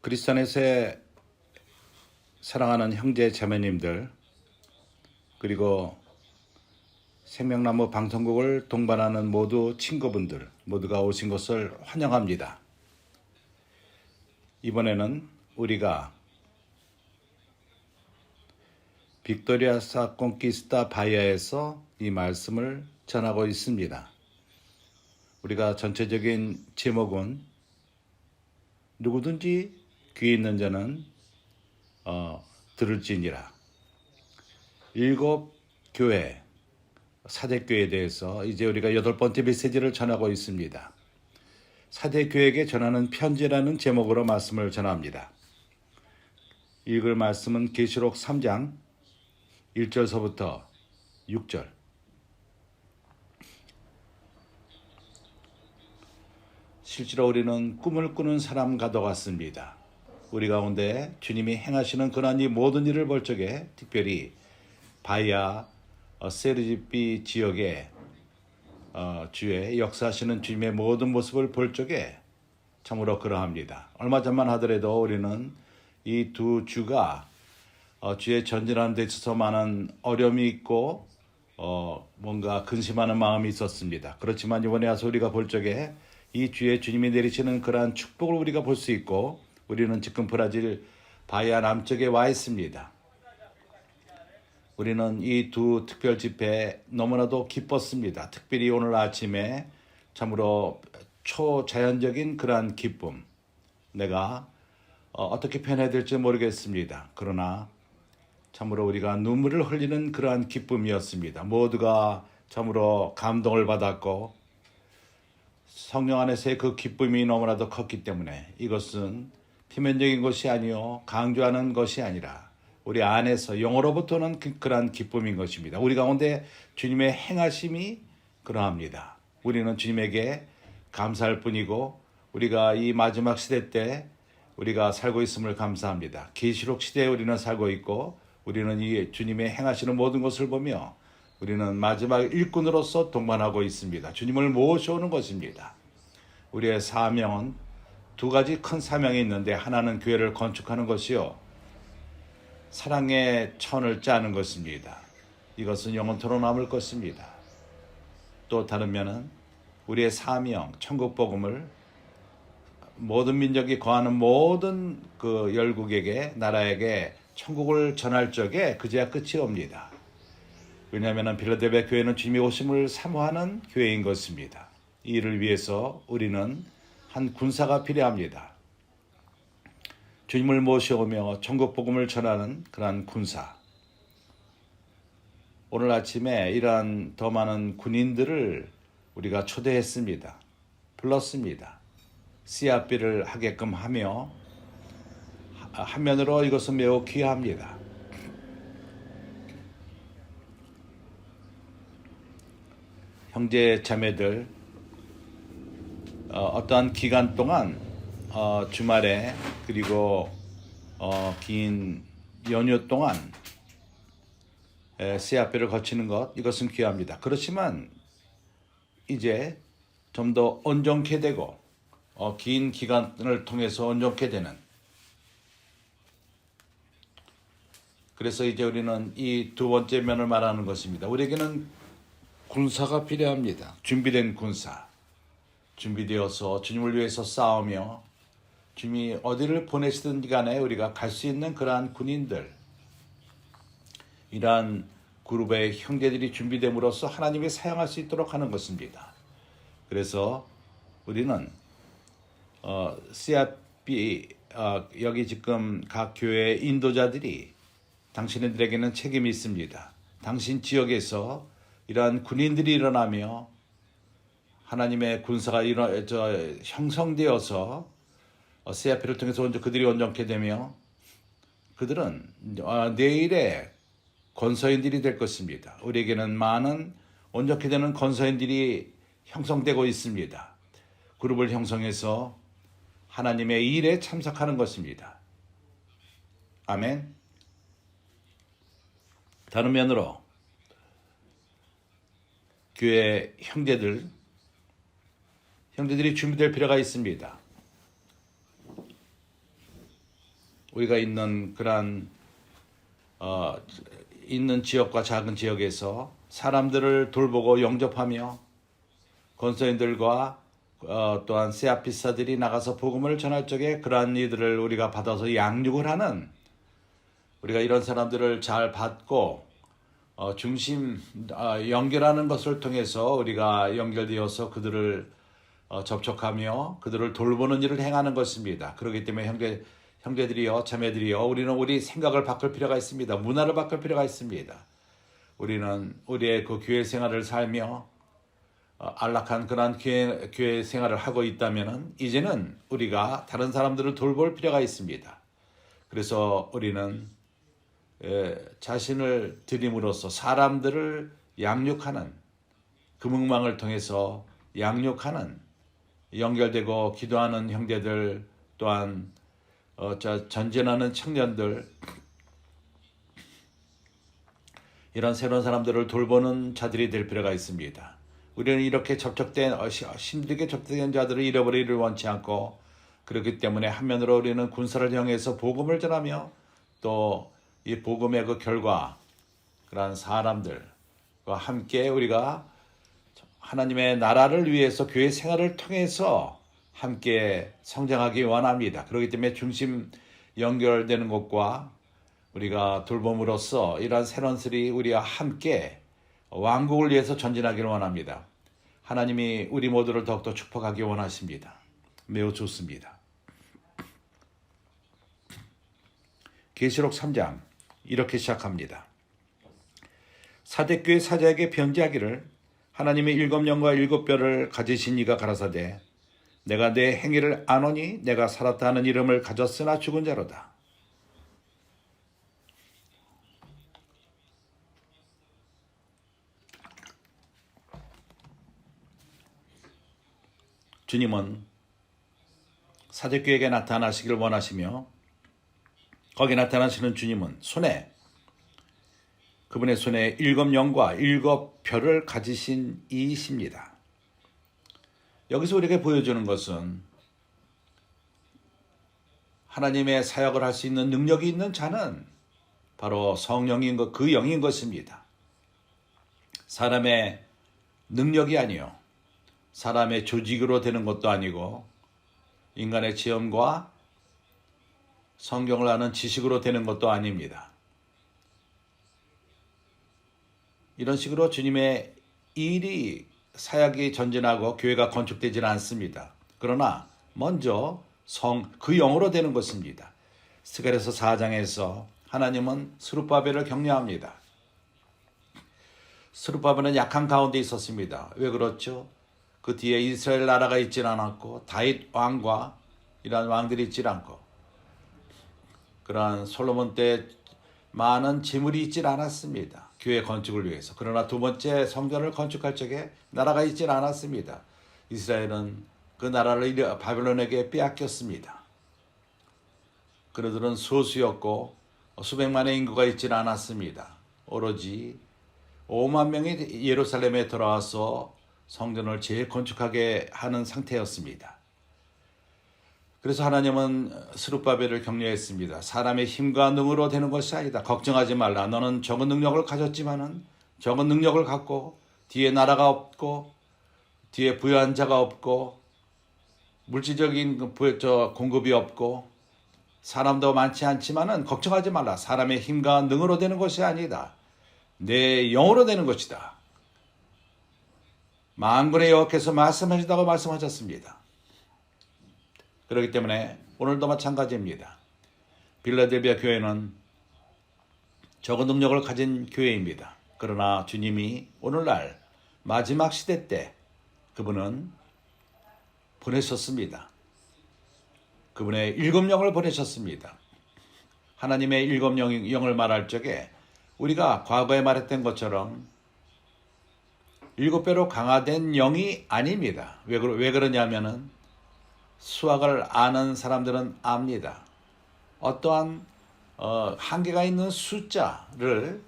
그리스도 안에서 사랑하는 형제 자매님들, 그리고 생명나무 방송국을 동반하는 모두 친구분들 모두가 오신 것을 환영합니다. 이번에는 우리가 빅토리아사 콘키스타 바이아에서 이 말씀을 전하고 있습니다. 우리가 전체적인 제목은 누구든지 귀 있는 자는 들을지니라. 7 교회, 사대교회에 대해서 이제 우리가 8번째 메시지를 전하고 있습니다. 사대교회에게 전하는 편지라는 제목으로 말씀을 전합니다. 읽을 말씀은 계시록 3장 1절서부터 6절. 실제로 우리는 꿈을 꾸는 사람과도 같습니다. 우리 가운데 주님이 행하시는 그러한 이 모든 일을 볼 적에 특별히 바이아 세르지피 지역의 주에 역사하시는 주님의 모든 모습을 볼 적에 참으로 그러합니다. 얼마 전만 하더라도 우리는 이 두 주가 주의 전진하는 데 있어서 많은 어려움이 있고 뭔가 근심하는 마음이 있었습니다. 그렇지만 이번에 와서 우리가 볼 적에 이 주에 주님이 내리시는 그러한 축복을 우리가 볼 수 있고, 우리는 지금 브라질 바이아 남쪽에 와 있습니다. 우리는 이 두 특별 집회에 너무나도 기뻤습니다. 특별히 오늘 아침에 참으로 초자연적인 그러한 기쁨, 내가 어떻게 표현해야 될지 모르겠습니다. 그러나 참으로 우리가 눈물을 흘리는 그러한 기쁨이었습니다. 모두가 참으로 감동을 받았고 성령 안에서의 그 기쁨이 너무나도 컸기 때문에 이것은 표면적인 것이 아니요 강조하는 것이 아니라 우리 안에서 영으로부터는 그러한 기쁨인 것입니다. 우리 가운데 주님의 행하심이 그러합니다. 우리는 주님에게 감사할 뿐이고, 우리가 이 마지막 시대 때 우리가 살고 있음을 감사합니다. 계시록 시대에 우리는 살고 있고, 우리는 이 주님의 행하시는 모든 것을 보며 우리는 마지막 일꾼으로서 동반하고 있습니다. 주님을 모셔오는 것입니다. 우리의 사명은 두 가지 큰 사명이 있는데, 하나는 교회를 건축하는 것이요, 사랑의 천을 짜는 것입니다. 이것은 영원토록 남을 것입니다. 또 다른 면은 우리의 사명, 천국 복음을 모든 민족이 거하는 모든 그 열국에게, 나라에게 천국을 전할 적에 그제야 끝이 옵니다. 왜냐하면 빌라델피아 교회는 주님의 오심을 사모하는 교회인 것입니다. 이 일을 위해서 우리는 한 군사가 필요합니다. 주님을 모셔오며 천국 복음을 전하는 그러한 군사. 오늘 아침에 이러한 더 많은 군인들을 우리가 초대했습니다. 불렀습니다. 씨앗비를 하게끔 하며, 한면으로 이것은 매우 귀합니다. 형제 자매들, 어떠한 기간 동안 주말에 그리고 긴 연휴 동안 씨앗배를 거치는 것, 이것은 귀합니다. 그렇지만 이제 좀 더 온전케 되고 긴 기간을 통해서 온전케 되는, 그래서 이제 우리는 이 두 번째 면을 말하는 것입니다. 우리에게는 군사가 필요합니다. 준비된 군사, 준비되어서 주님을 위해서 싸우며 주님이 어디를 보내시든지 간에 우리가 갈 수 있는 그러한 군인들, 이러한 그룹의 형제들이 준비됨으로써 하나님이 사용할 수 있도록 하는 것입니다. 그래서 우리는 CRB 여기 지금 각 교회 인도자들이 당신들에게는 책임이 있습니다. 당신 지역에서 이러한 군인들이 일어나며 하나님의 군사가 형성되어서 CRP를 통해서 그들이 온전케 되며 그들은 내일의 건서인들이 될 것입니다. 우리에게는 많은 온전케 되는 건서인들이 형성되고 있습니다. 그룹을 형성해서 하나님의 일에 참석하는 것입니다. 아멘. 다른 면으로 교회 형제들이 준비될 필요가 있습니다. 우리가 있는 그러한 있는 지역과 작은 지역에서 사람들을 돌보고 영접하며 권사님들과 또한 세아피스타들이 나가서 복음을 전할 적에 그러한 이들을 우리가 받아서 양육을 하는, 우리가 이런 사람들을 잘 받고 중심 연결하는 것을 통해서 우리가 연결되어서 그들을 접촉하며 그들을 돌보는 일을 행하는 것입니다. 그렇기 때문에 형제들이여 자매들이여, 우리는 우리 생각을 바꿀 필요가 있습니다. 문화를 바꿀 필요가 있습니다. 우리는 우리의 그 교회 생활을 살며 안락한 그런 교회 생활을 하고 있다면 이제는 우리가 다른 사람들을 돌볼 필요가 있습니다. 그래서 우리는 자신을 드림으로써 사람들을 양육하는, 그 묵망을 통해서 양육하는, 연결되고 기도하는 형제들, 또한 전진하는 청년들, 이런 새로운 사람들을 돌보는 자들이 될 필요가 있습니다. 우리는 이렇게 힘들게 접촉된 자들을 잃어버리기를 원치 않고, 그렇기 때문에 한면으로 우리는 군사를 향해서 복음을 전하며 또 이 복음의 그 결과, 그러한 사람들과 함께 우리가 하나님의 나라를 위해서 교회 생활을 통해서 함께 성장하기 원합니다. 그렇기 때문에 중심 연결되는 것과 우리가 돌봄으로써 이러한 새로운들이 우리와 함께 왕국을 위해서 전진하기를 원합니다. 하나님이 우리 모두를 더욱더 축복하기 원하십니다. 매우 좋습니다. 계시록 3장 이렇게 시작합니다. 사대교회 사자에게 편지하기를, 하나님의 7영과 7뼈를 가지신 이가 가라사대, 내가 내 행위를 아노니 내가 살았다 하는 이름을 가졌으나 죽은 자로다. 주님은 사대교회에게 나타나시길 원하시며, 거기 나타나시는 주님은 그분의 손에 7영과 7뼈를 가지신 이이십니다. 여기서 우리에게 보여주는 것은 하나님의 사역을 할 수 있는 능력이 있는 자는 바로 성령인 것, 그 영인 것입니다. 사람의 능력이 아니요, 사람의 조직으로 되는 것도 아니고, 인간의 체험과 성경을 아는 지식으로 되는 것도 아닙니다. 이런 식으로 주님의 일이, 사역이 전진하고 교회가 건축되지는 않습니다. 그러나 먼저 그 영으로 되는 것입니다. 스가랴서 4장에서 하나님은 스룹바벨을 격려합니다. 스룹바벨은 약한 가운데 있었습니다. 왜 그렇죠? 그 뒤에 이스라엘 나라가 있질 않았고, 다윗 왕과 이러한 왕들이 있질 않고, 그러한 솔로몬 때 많은 재물이 있질 않았습니다. 교회 건축을 위해서. 그러나 두 번째 성전을 건축할 적에 나라가 있질 않았습니다. 이스라엘은 그 나라를 바벨론에게 빼앗겼습니다. 그들은 소수였고 수백만의 인구가 있질 않았습니다. 오로지 5만 명이 예루살렘에 돌아와서 성전을 재건축하게 하는 상태였습니다. 그래서 하나님은 스룹바벨을 격려했습니다. 사람의 힘과 능으로 되는 것이 아니다. 걱정하지 말라. 너는 적은 능력을 가졌지만은, 적은 능력을 갖고 뒤에 나라가 없고 뒤에 부유한 자가 없고 물질적인 공급이 없고 사람도 많지 않지만은 걱정하지 말라. 사람의 힘과 능으로 되는 것이 아니다. 내 영으로 되는 것이다. 만군의 여호와께서 말씀하신다고 말씀하셨습니다. 그렇기 때문에 오늘도 마찬가지입니다. 빌라델비아 교회는 적은 능력을 가진 교회입니다. 그러나 주님이 오늘날 마지막 시대 때 그분은 보내셨습니다. 그분의 7영을 보내셨습니다. 하나님의 7영을 말할 적에 우리가 과거에 말했던 것처럼 7배로 강화된 영이 아닙니다. 왜 그러냐면은 수학을 아는 사람들은 압니다. 어떠한 한계가 있는 숫자를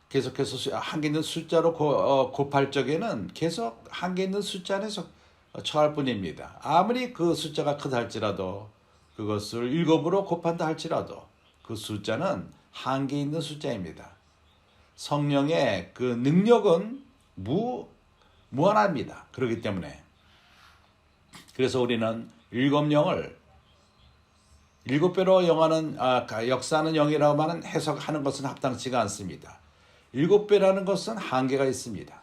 계속해서 한계 있는 숫자로 곱할 적에는 계속 한계 있는 숫자 안에서 처할 뿐입니다. 아무리 그 숫자가 크다 할지라도 그것을 일곱으로 곱한다 할지라도 그 숫자는 한계 있는 숫자입니다. 성령의 그 능력은 무한합니다. 그렇기 때문에 그래서 우리는 일곱 영을 일곱 배로 역사하는 영이라고 하는 해석하는 것은 합당치가 않습니다. 일곱 배라는 것은 한계가 있습니다.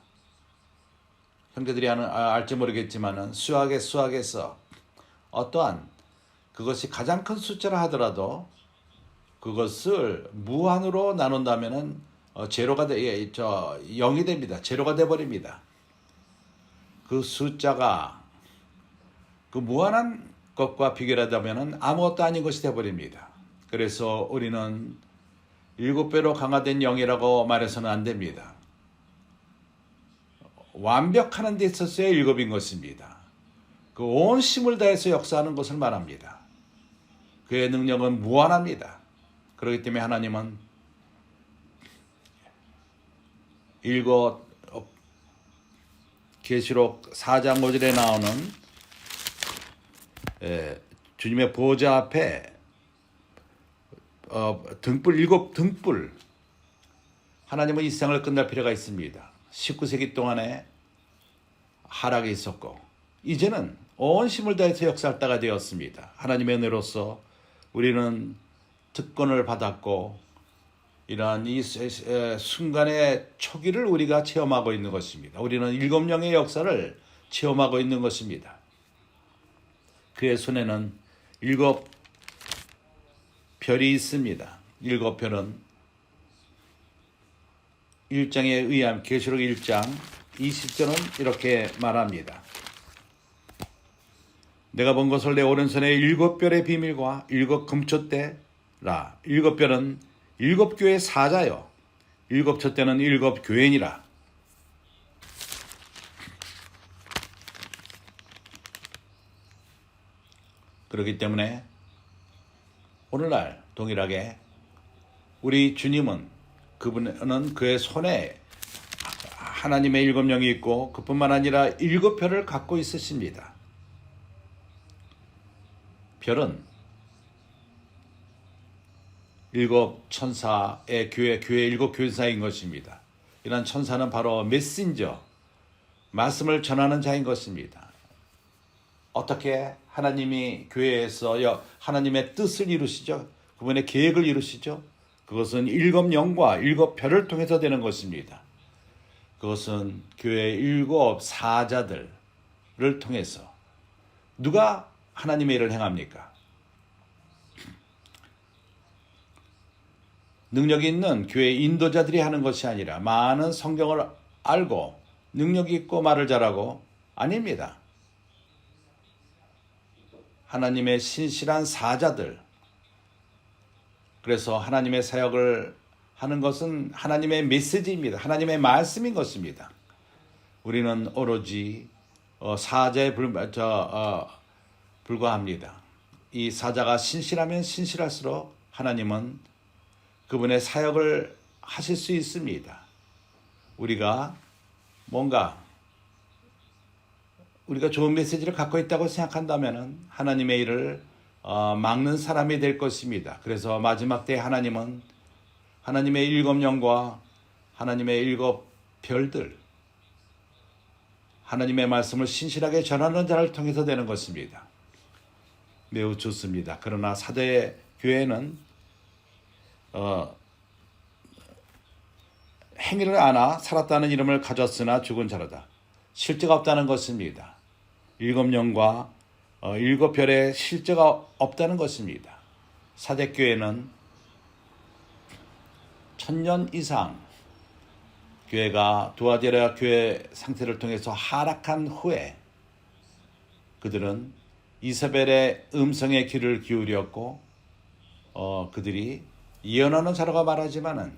형제들이 알지 모르겠지만 수학에서 어떠한 그것이 가장 큰 숫자라 하더라도 그것을 무한으로 나눈다면은 제로가 0이 됩니다. 제로가 돼 버립니다. 그 숫자가 그 무한한 것과 비교하자면은 아무것도 아닌 것이 돼 버립니다. 그래서 우리는 일곱 배로 강화된 영이라고 말해서는 안 됩니다. 완벽하는 데 있어서의 일곱인 것입니다. 그 온 힘을 다해서 역사하는 것을 말합니다. 그의 능력은 무한합니다. 그렇기 때문에 하나님은 계시록 4장 5절에 나오는 주님의 보좌 앞에 일곱 등불 하나님은 이 세상을 끝날 필요가 있습니다. 19세기 동안에 하락이 있었고 이제는 온 힘을 다해서 역사할 때가 되었습니다. 하나님의 은혜로서 우리는 특권을 받았고 이러한 이 순간의 초기를 우리가 체험하고 있는 것입니다. 우리는 일곱 영의 역사를 체험하고 있는 것입니다. 그의 손에는 일곱 별이 있습니다. 일곱 별은 1장에 의하면 계시록 1장 20절은 이렇게 말합니다. 내가 본 것을 내 오른손에 일곱 별의 비밀과 일곱 금촛대라. 일곱 별은 일곱 교회의 사자요 일곱 촛대는 일곱 교회니라. 그렇기 때문에 오늘날 동일하게 우리 주님은 그분은 그의 손에 하나님의 일곱 영이 있고 그뿐만 아니라 일곱 별을 갖고 있으십니다. 별은 일곱 천사의 교회 일곱 교사인 것입니다. 이런 천사는 바로 메신저, 말씀을 전하는 자인 것입니다. 어떻게 하나님이 교회에서 하나님의 뜻을 이루시죠? 그분의 계획을 이루시죠? 그것은 일곱 영과 일곱 별을 통해서 되는 것입니다. 그것은 교회의 일곱 사자들을 통해서 누가 하나님의 일을 행합니까? 능력이 있는 교회 인도자들이 하는 것이 아니라 많은 성경을 알고 능력이 있고 말을 잘하고 아닙니다. 하나님의 신실한 사자들. 그래서 하나님의 사역을 하는 것은 하나님의 메시지입니다. 하나님의 말씀인 것입니다. 우리는 오로지 사자에 불과합니다. 이 사자가 신실하면 신실할수록 하나님은 그분의 사역을 하실 수 있습니다. 우리가 좋은 메시지를 갖고 있다고 생각한다면 하나님의 일을 막는 사람이 될 것입니다. 그래서 마지막 때 하나님은 하나님의 일곱 영과 하나님의 일곱 별들, 하나님의 말씀을 신실하게 전하는 자를 통해서 되는 것입니다. 매우 좋습니다. 그러나 사대 교회는 행위를 안아 살았다는 이름을 가졌으나 죽은 자로다. 실제가 없다는 것입니다. 일곱 영과 일곱 별의 실제가 없다는 것입니다. 사대교회는 1000년 이상 교회가 두아디라 교회 상태를 통해서 하락한 후에 그들은 이사벨의 음성에 귀를 기울였고 그들이 예언하는 자라고 말하지만은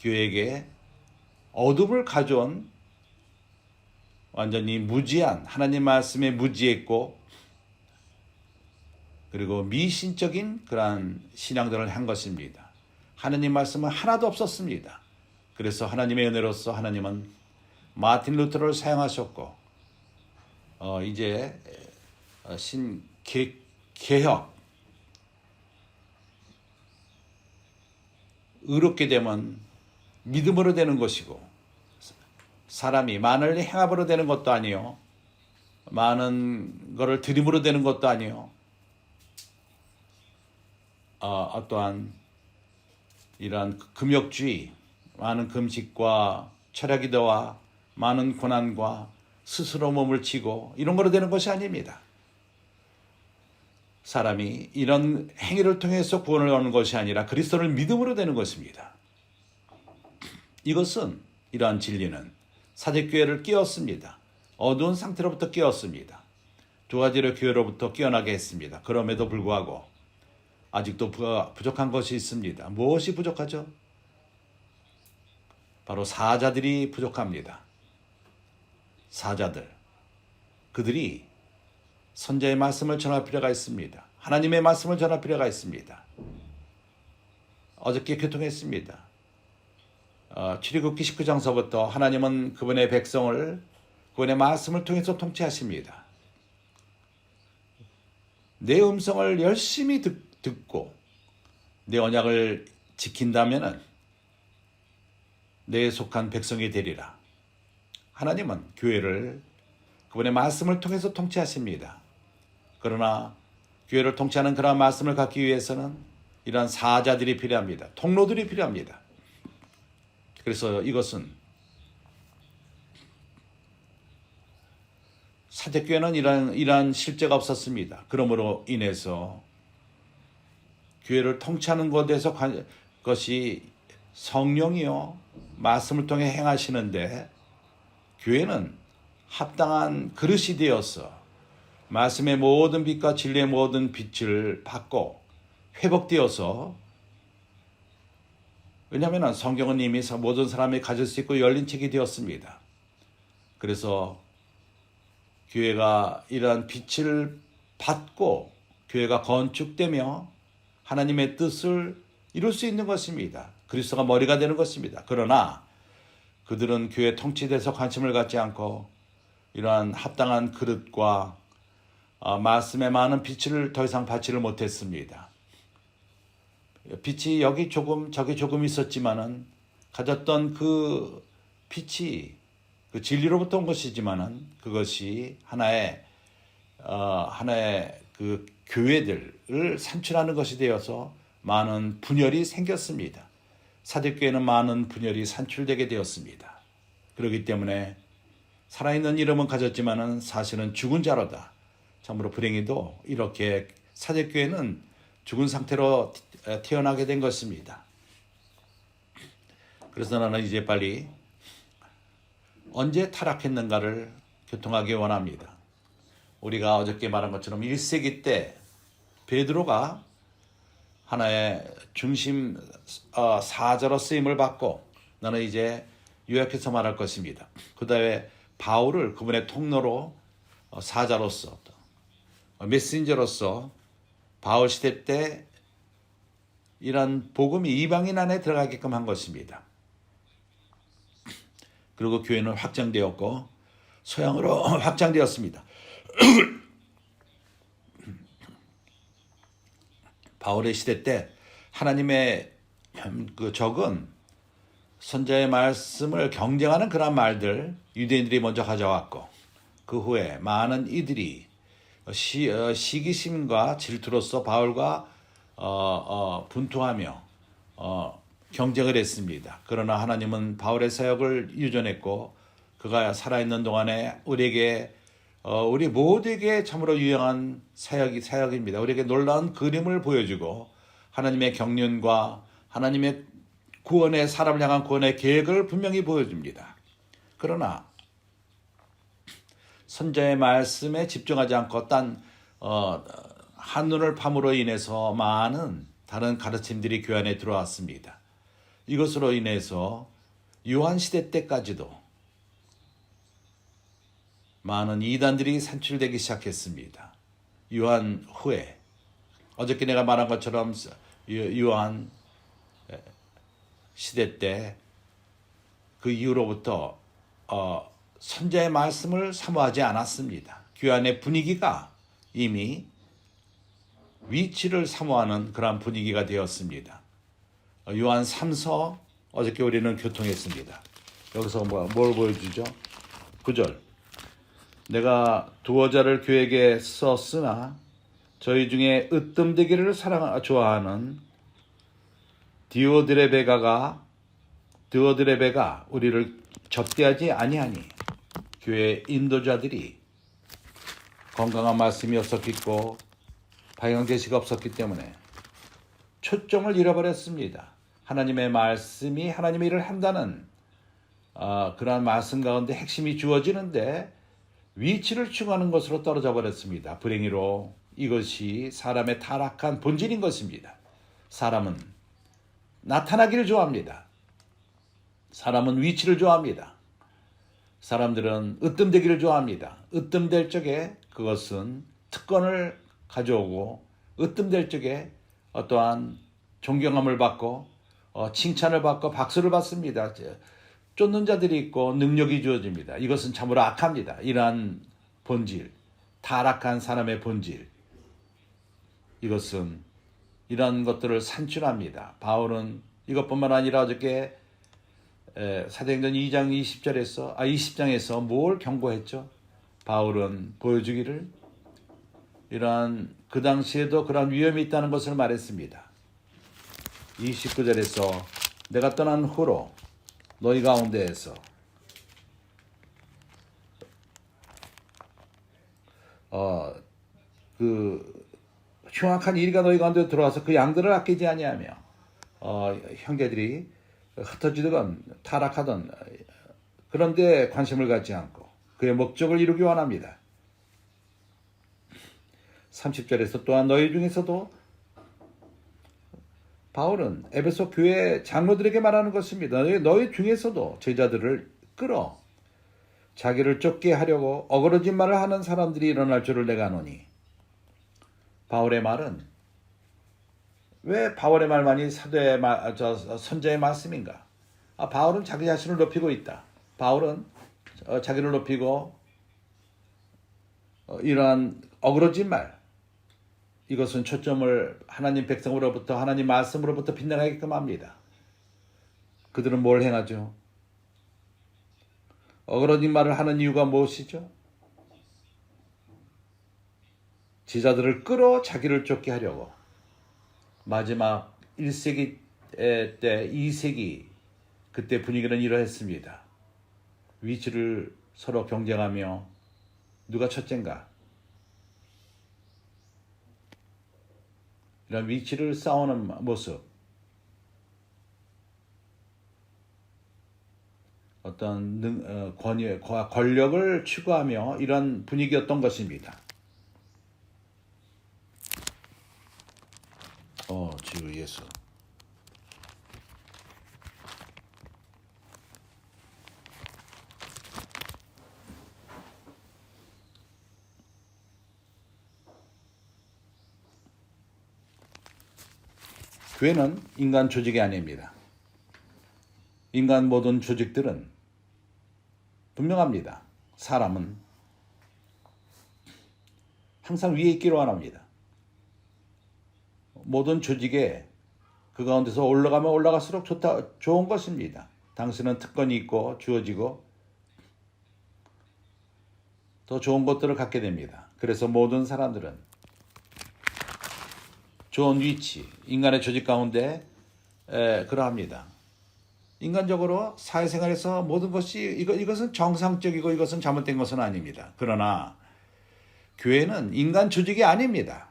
교회에게 어둠을 가져온 완전히 무지한 하나님 말씀에 무지했고 그리고 미신적인 그러한 신앙들을 한 것입니다. 하나님 말씀은 하나도 없었습니다. 그래서 하나님의 은혜로서 하나님은 마틴 루터를 사용하셨고 이제 개혁, 의롭게 되면 믿음으로 되는 것이고, 사람이 많은 행함으로 되는 것도 아니요, 많은 것을 드림으로 되는 것도 아니요, 어떠한 이러한 금욕주의, 많은 금식과 철야기도와 많은 고난과 스스로 몸을 치고 이런 거로 되는 것이 아닙니다. 사람이 이런 행위를 통해서 구원을 얻는 것이 아니라 그리스도를 믿음으로 되는 것입니다. 이것은, 이러한 진리는 사제교회를 깨웠습니다. 어두운 상태로부터 깨웠습니다. 두 가지로 교회로부터 깨어나게 했습니다. 그럼에도 불구하고 아직도 부족한 것이 있습니다. 무엇이 부족하죠? 바로 사자들이 부족합니다. 사자들. 그들이 선자의 말씀을 전할 필요가 있습니다. 하나님의 말씀을 전할 필요가 있습니다. 어저께 교통했습니다. 출애굽기 19장서부터 하나님은 그분의 백성을 그분의 말씀을 통해서 통치하십니다. 내 음성을 열심히 듣고 내 언약을 지킨다면 내 속한 백성이 되리라. 하나님은 교회를 그분의 말씀을 통해서 통치하십니다. 그러나 교회를 통치하는 그러한 말씀을 갖기 위해서는 이러한 사자들이 필요합니다. 통로들이 필요합니다. 그래서 이것은 사제교회는 이러한 실제가 없었습니다. 그러므로 인해서 교회를 통치하는 것이 성령이요 말씀을 통해 행하시는데, 교회는 합당한 그릇이 되어서 말씀의 모든 빛과 진리의 모든 빛을 받고 회복되어서, 왜냐하면 성경은 이미 모든 사람이 가질 수 있고 열린 책이 되었습니다. 그래서 교회가 이러한 빛을 받고 교회가 건축되며 하나님의 뜻을 이룰 수 있는 것입니다. 그리스도가 머리가 되는 것입니다. 그러나 그들은 교회 통치돼서 관심을 갖지 않고 이러한 합당한 그릇과 말씀에 많은 빛을 더 이상 받지를 못했습니다. 빛이 여기 조금 저기 조금 있었지만은 가졌던 그 빛이 그 진리로부터 온 것이지만은 그것이 하나의 그 교회들을 산출하는 것이 되어서 많은 분열이 생겼습니다. 사제교회는 많은 분열이 산출되게 되었습니다. 그렇기 때문에 살아있는 이름은 가졌지만은 사실은 죽은 자로다. 참으로 불행히도 이렇게 사제교회는 죽은 상태로 태어나게 된 것입니다. 그래서 나는 이제 빨리 언제 타락했는가를 교통하기 원합니다. 우리가 어저께 말한 것처럼 1세기 때 베드로가 하나의 중심 사자로 쓰임을 받고, 나는 이제 요약해서 말할 것입니다. 그 다음에 바울을 그분의 통로로 사자로서 메신저로서 바울 시대 때 이런 복음이 이방인 안에 들어가게끔 한 것입니다. 그리고 교회는 확장되었고 서양으로 확장되었습니다. 바울의 시대 때 하나님의 그 적은 선자의 말씀을 경쟁하는 그런 말들 유대인들이 먼저 가져왔고, 그 후에 많은 이들이 시기심과 질투로서 바울과 분투하며 경쟁을 했습니다. 그러나 하나님은 바울의 사역을 유전했고, 그가 살아있는 동안에 우리 모두에게 참으로 유용한 사역입니다. 우리에게 놀라운 그림을 보여주고 하나님의 경륜과 하나님의 구원의, 사람을 향한 구원의 계획을 분명히 보여줍니다. 그러나 선자의 말씀에 집중하지 않고 한눈을 팜으로 인해서 많은 다른 가르침들이 교회 안에 들어왔습니다. 이것으로 인해서 요한 시대 때까지도 많은 이단들이 산출되기 시작했습니다. 요한 후에, 어저께 내가 말한 것처럼 요한 시대 때 그 이후로부터 선자의 말씀을 사모하지 않았습니다. 교회 안의 분위기가 이미 위치를 사모하는 그런 분위기가 되었습니다. 요한 3서 어저께 우리는 교통했습니다. 여기서 뭘 보여주죠? 9절. 내가 두어 자를 교회에게 썼으나 저희 중에 으뜸되기를 좋아하는 디오드레베가 우리를 접대하지 아니하니 교회 인도자들이 건강한 말씀이 없었겠고 방향 제시가 없었기 때문에 초점을 잃어버렸습니다. 하나님의 말씀이 하나님의 일을 한다는 그러한 말씀 가운데 핵심이 주어지는데 위치를 추구하는 것으로 떨어져 버렸습니다. 불행히로 이것이 사람의 타락한 본질인 것입니다. 사람은 나타나기를 좋아합니다. 사람은 위치를 좋아합니다. 사람들은 으뜸되기를 좋아합니다. 으뜸될 적에 그것은 특권을 가져오고 으뜸될 적에 어떠한 존경함을 받고 칭찬을 받고 박수를 받습니다. 쫓는 자들이 있고 능력이 주어집니다. 이것은 참으로 악합니다. 이러한 본질, 타락한 사람의 본질, 이것은 이런 것들을 산출합니다. 바울은 이것뿐만 아니라 어저께 사도행전 20장에서 뭘 경고했죠? 바울은 보여주기를 이러한 그 당시에도 그런 위험이 있다는 것을 말했습니다. 29절에서 내가 떠난 후로 너희 가운데에서 그 흉악한 이리가 너희 가운데 들어와서 그 양들을 아끼지 아니하며 형제들이 흩어지든 타락하든 그런데 관심을 갖지 않고 그의 목적을 이루기 원합니다. 30절에서 또한 너희 중에서도 바울은 에베소 교회 장로들에게 말하는 것입니다. 너희 중에서도 제자들을 끌어 자기를 쫓게 하려고 어그러진 말을 하는 사람들이 일어날 줄을 내가 아노니. 바울의 말은 왜 바울의 말만이 선자의 말씀인가? 바울은 자기 자신을 높이고 있다. 바울은 자기를 높이고 이러한 어그러진 말, 이것은 초점을 하나님 백성으로부터 하나님 말씀으로부터 빗나가게끔 합니다. 그들은 뭘 행하죠? 어그러진 말을 하는 이유가 무엇이죠? 제자들을 끌어 자기를 쫓게 하려고. 마지막 1세기 때 2세기 그때 분위기는 이러했습니다. 위치를 서로 경쟁하며 누가 첫째인가? 이런 위치를 싸우는 모습, 어떤 권력을 추구하며 이런 분위기였던 것입니다. 주 예수. 교회는 인간 조직이 아닙니다. 인간 모든 조직들은 분명합니다. 사람은 항상 위에 있기로 원합니다. 모든 조직에 그 가운데서 올라가면 올라갈수록 좋은 것입니다. 당신은 특권이 있고 주어지고 더 좋은 것들을 갖게 됩니다. 그래서 모든 사람들은 좋은 위치, 인간의 조직 가운데 그러합니다. 인간적으로 사회생활에서 모든 것이 이것은 정상적이고 이것은 잘못된 것은 아닙니다. 그러나 교회는 인간 조직이 아닙니다.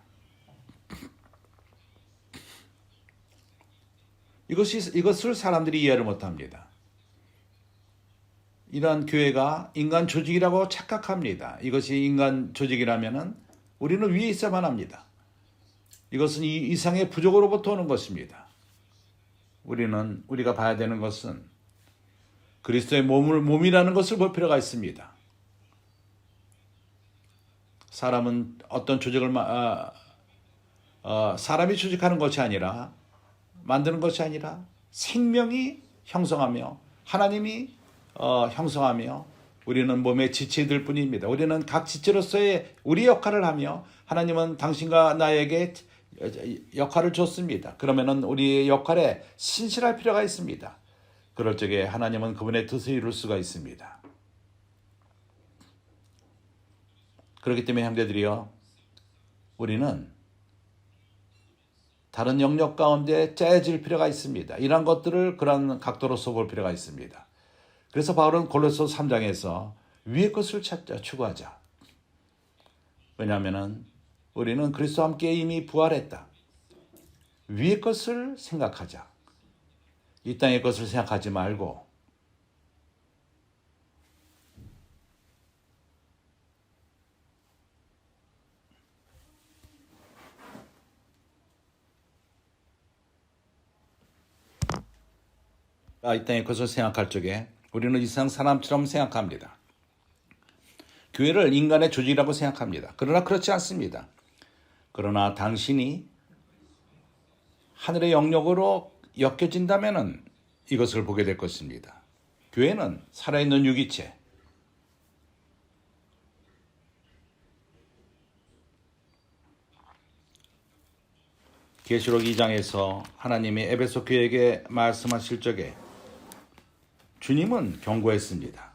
이것을 사람들이 이해를 못합니다. 이러한 교회가 인간 조직이라고 착각합니다. 이것이 인간 조직이라면 우리는 위에 있어야만 합니다. 이것은 이 이상의 부족으로부터 오는 것입니다. 우리가 봐야 되는 것은 그리스도의 몸이라는 것을 볼 필요가 있습니다. 사람은 어떤 조직을 사람이 조직하는 것이 아니라 만드는 것이 아니라 생명이 형성하며 하나님이 형성하며 우리는 몸의 지체들 뿐입니다. 우리는 각 지체로서의 우리 역할을 하며 하나님은 당신과 나에게 역할을 줬습니다. 그러면은 우리의 역할에 신실할 필요가 있습니다. 그럴 적에 하나님은 그분의 뜻을 이룰 수가 있습니다. 그렇기 때문에 형제들이요, 우리는 다른 영역 가운데 짜여질 필요가 있습니다. 이런 것들을 그런 각도로서 볼 필요가 있습니다. 그래서 바울은 골로새 3장에서 위의 것을 찾자, 추구하자. 왜냐하면 우리는 그리스도와 함께 이미 부활했다. 위의 것을 생각하자. 이 땅의 것을 생각하지 말고 이 땅의 것을 생각할 적에 우리는 이 세상 사람처럼 생각합니다. 교회를 인간의 조직이라고 생각합니다. 그러나 그렇지 않습니다. 그러나 당신이 하늘의 영역으로 엮여진다면 이것을 보게 될 것입니다. 교회는 살아있는 유기체, 계시록 2장에서 하나님이 에베소 교회에게 말씀하실 적에 주님은 경고했습니다.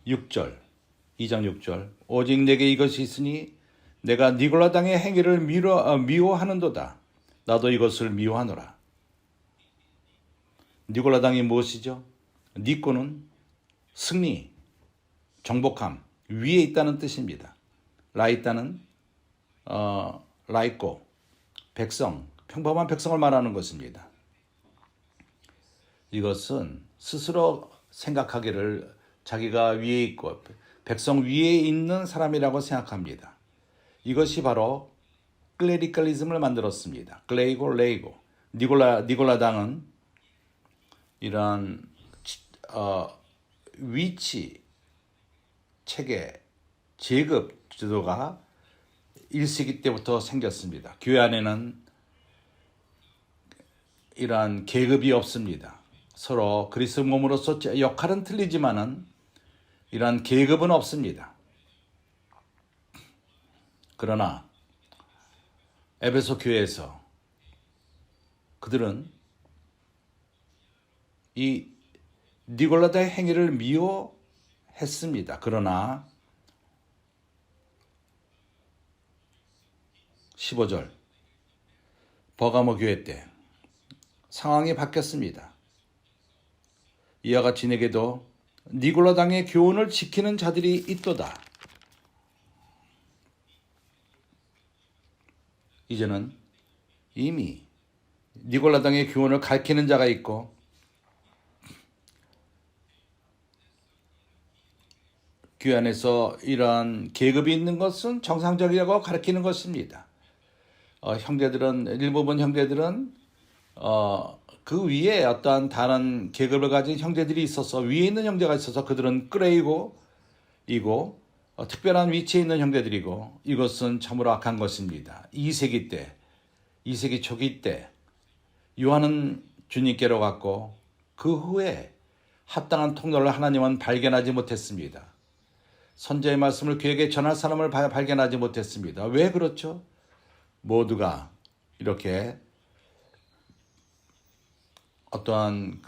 6절, 2장 6절, 오직 내게 이것이 있으니 내가 니골라당의 행위를 미워하는도다. 나도 이것을 미워하노라. 니골라당이 무엇이죠? 니꼬는 승리, 정복함, 위에 있다는 뜻입니다. 라이따는 라이꼬, 백성, 평범한 백성을 말하는 것입니다. 이것은 스스로 생각하기를 자기가 위에 있고 백성 위에 있는 사람이라고 생각합니다. 이것이 바로 클레리컬리즘을 만들었습니다. 클레이고 레이고. 니골라당은 이러한 위치, 체계, 계급 제도가 1세기 때부터 생겼습니다. 교회 안에는 이러한 계급이 없습니다. 서로 그리스도 몸으로서 역할은 틀리지만은 이러한 계급은 없습니다. 그러나 에베소 교회에서 그들은 이 니골라다의 행위를 미워했습니다. 그러나 15절 버가모 교회 때 상황이 바뀌었습니다. 이와 같이 내게도 니골라당의 교훈을 지키는 자들이 있도다. 이제는 이미 니골라당의 교훈을 가르치는 자가 있고 교회 안에서 이러한 계급이 있는 것은 정상적이라고 가르치는 것입니다. 일부분 형제들은 그 위에 어떠한 다른 계급을 가진 형제들이 있어서 위에 있는 형제가 있어서 그들은 끌어이고 이고 특별한 위치에 있는 형제들이고 이것은 참으로 악한 것입니다. 2세기 초기 때 요한은 주님께로 갔고 그 후에 합당한 통로를 하나님은 발견하지 못했습니다. 선지자의 말씀을 그에게 전할 사람을 발견하지 못했습니다. 왜 그렇죠? 모두가 이렇게 어떠한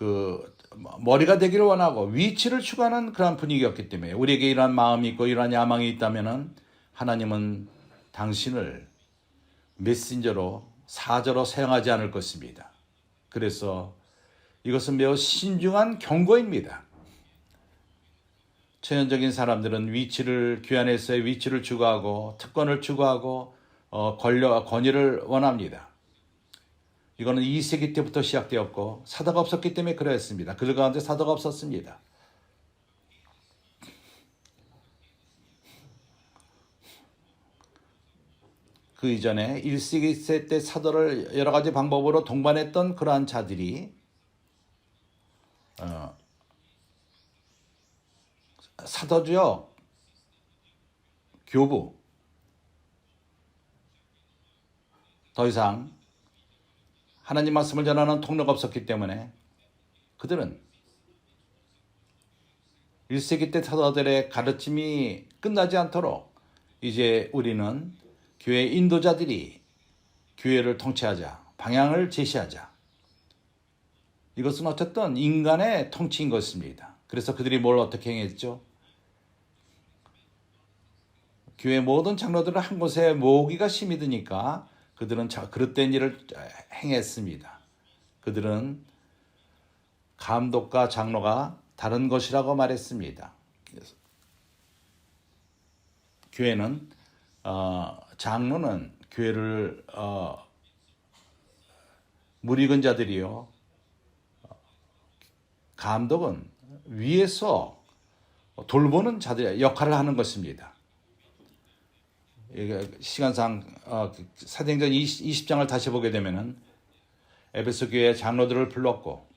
머리가 되기를 원하고 위치를 추구하는 그런 분위기였기 때문에 우리에게 이러한 마음이 있고 이러한 야망이 있다면 하나님은 당신을 메신저로 사저로 사용하지 않을 것입니다. 그래서 이것은 매우 신중한 경고입니다. 천연적인 사람들은 교회 안에서의 위치를 추구하고 특권을 추구하고 권위를 원합니다. 이거는 2세기 때부터 시작되었고 사도가 없었기 때문에 그러했습니다. 그들 가운데 사도가 없었습니다. 그 이전에 1세기 때 사도를 여러 가지 방법으로 동반했던 그러한 자들이 사도죠. 교부. 더 이상 하나님 말씀을 전하는 통로가 없었기 때문에 그들은 1세기 때 사도들의 가르침이 끝나지 않도록 이제 우리는 교회 인도자들이 교회를 통치하자, 방향을 제시하자. 이것은 어쨌든 인간의 통치인 것입니다. 그래서 그들이 뭘 어떻게 행했죠? 교회 모든 장로들을 한 곳에 모으기가 심히 드니까 그들은 그릇된 일을 행했습니다. 그들은 감독과 장로가 다른 것이라고 말했습니다. 교회는 장로는 교회를 무리근 자들이요, 감독은 위에서 돌보는 자들의 역할을 하는 것입니다. 시간상 사도행전 20장을 다시 보게 되면은 에베소 교회 장로들을 불렀고,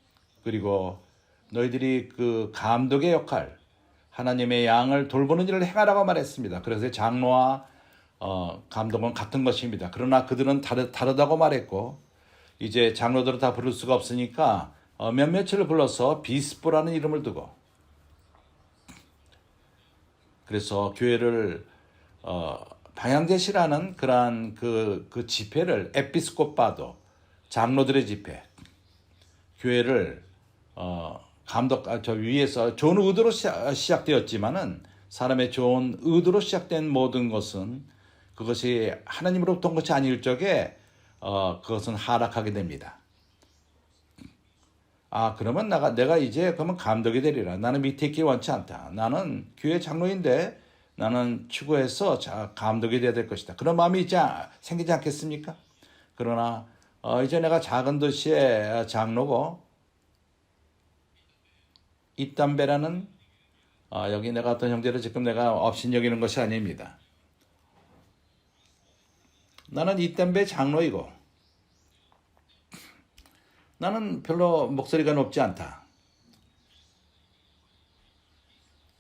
그리고 너희들이 그 감독의 역할, 하나님의 양을 돌보는 일을 행하라고 말했습니다. 그래서 장로와 감독은 같은 것입니다. 그러나 그들은 다르다고 말했고, 이제 장로들을 다 부를 수가 없으니까 몇몇을 불러서 비스포라는 이름을 두고, 그래서 교회를 방향제시라는 그러한 그 집회를 에피스코파도, 장로들의 집회, 교회를 저 위에서 좋은 의도로 시작되었지만은, 사람의 좋은 의도로 시작된 모든 것은 그것이 하나님으로부터 온 것이 아닐 적에 그것은 하락하게 됩니다. 그러면 내가 이제 그러면 감독이 되리라. 나는 밑에 있기 원치 않다. 나는 교회 장로인데 나는 추구해서 감독이 되어야 될 것이다. 그런 마음이 생기지 않겠습니까? 그러나 이제 내가 작은 도시의 장로고, 입담배라는 여기 내가 어떤 형제를 지금 내가 업신여기는 것이 아닙니다. 나는 입담배 장로이고, 나는 별로 목소리가 높지 않다.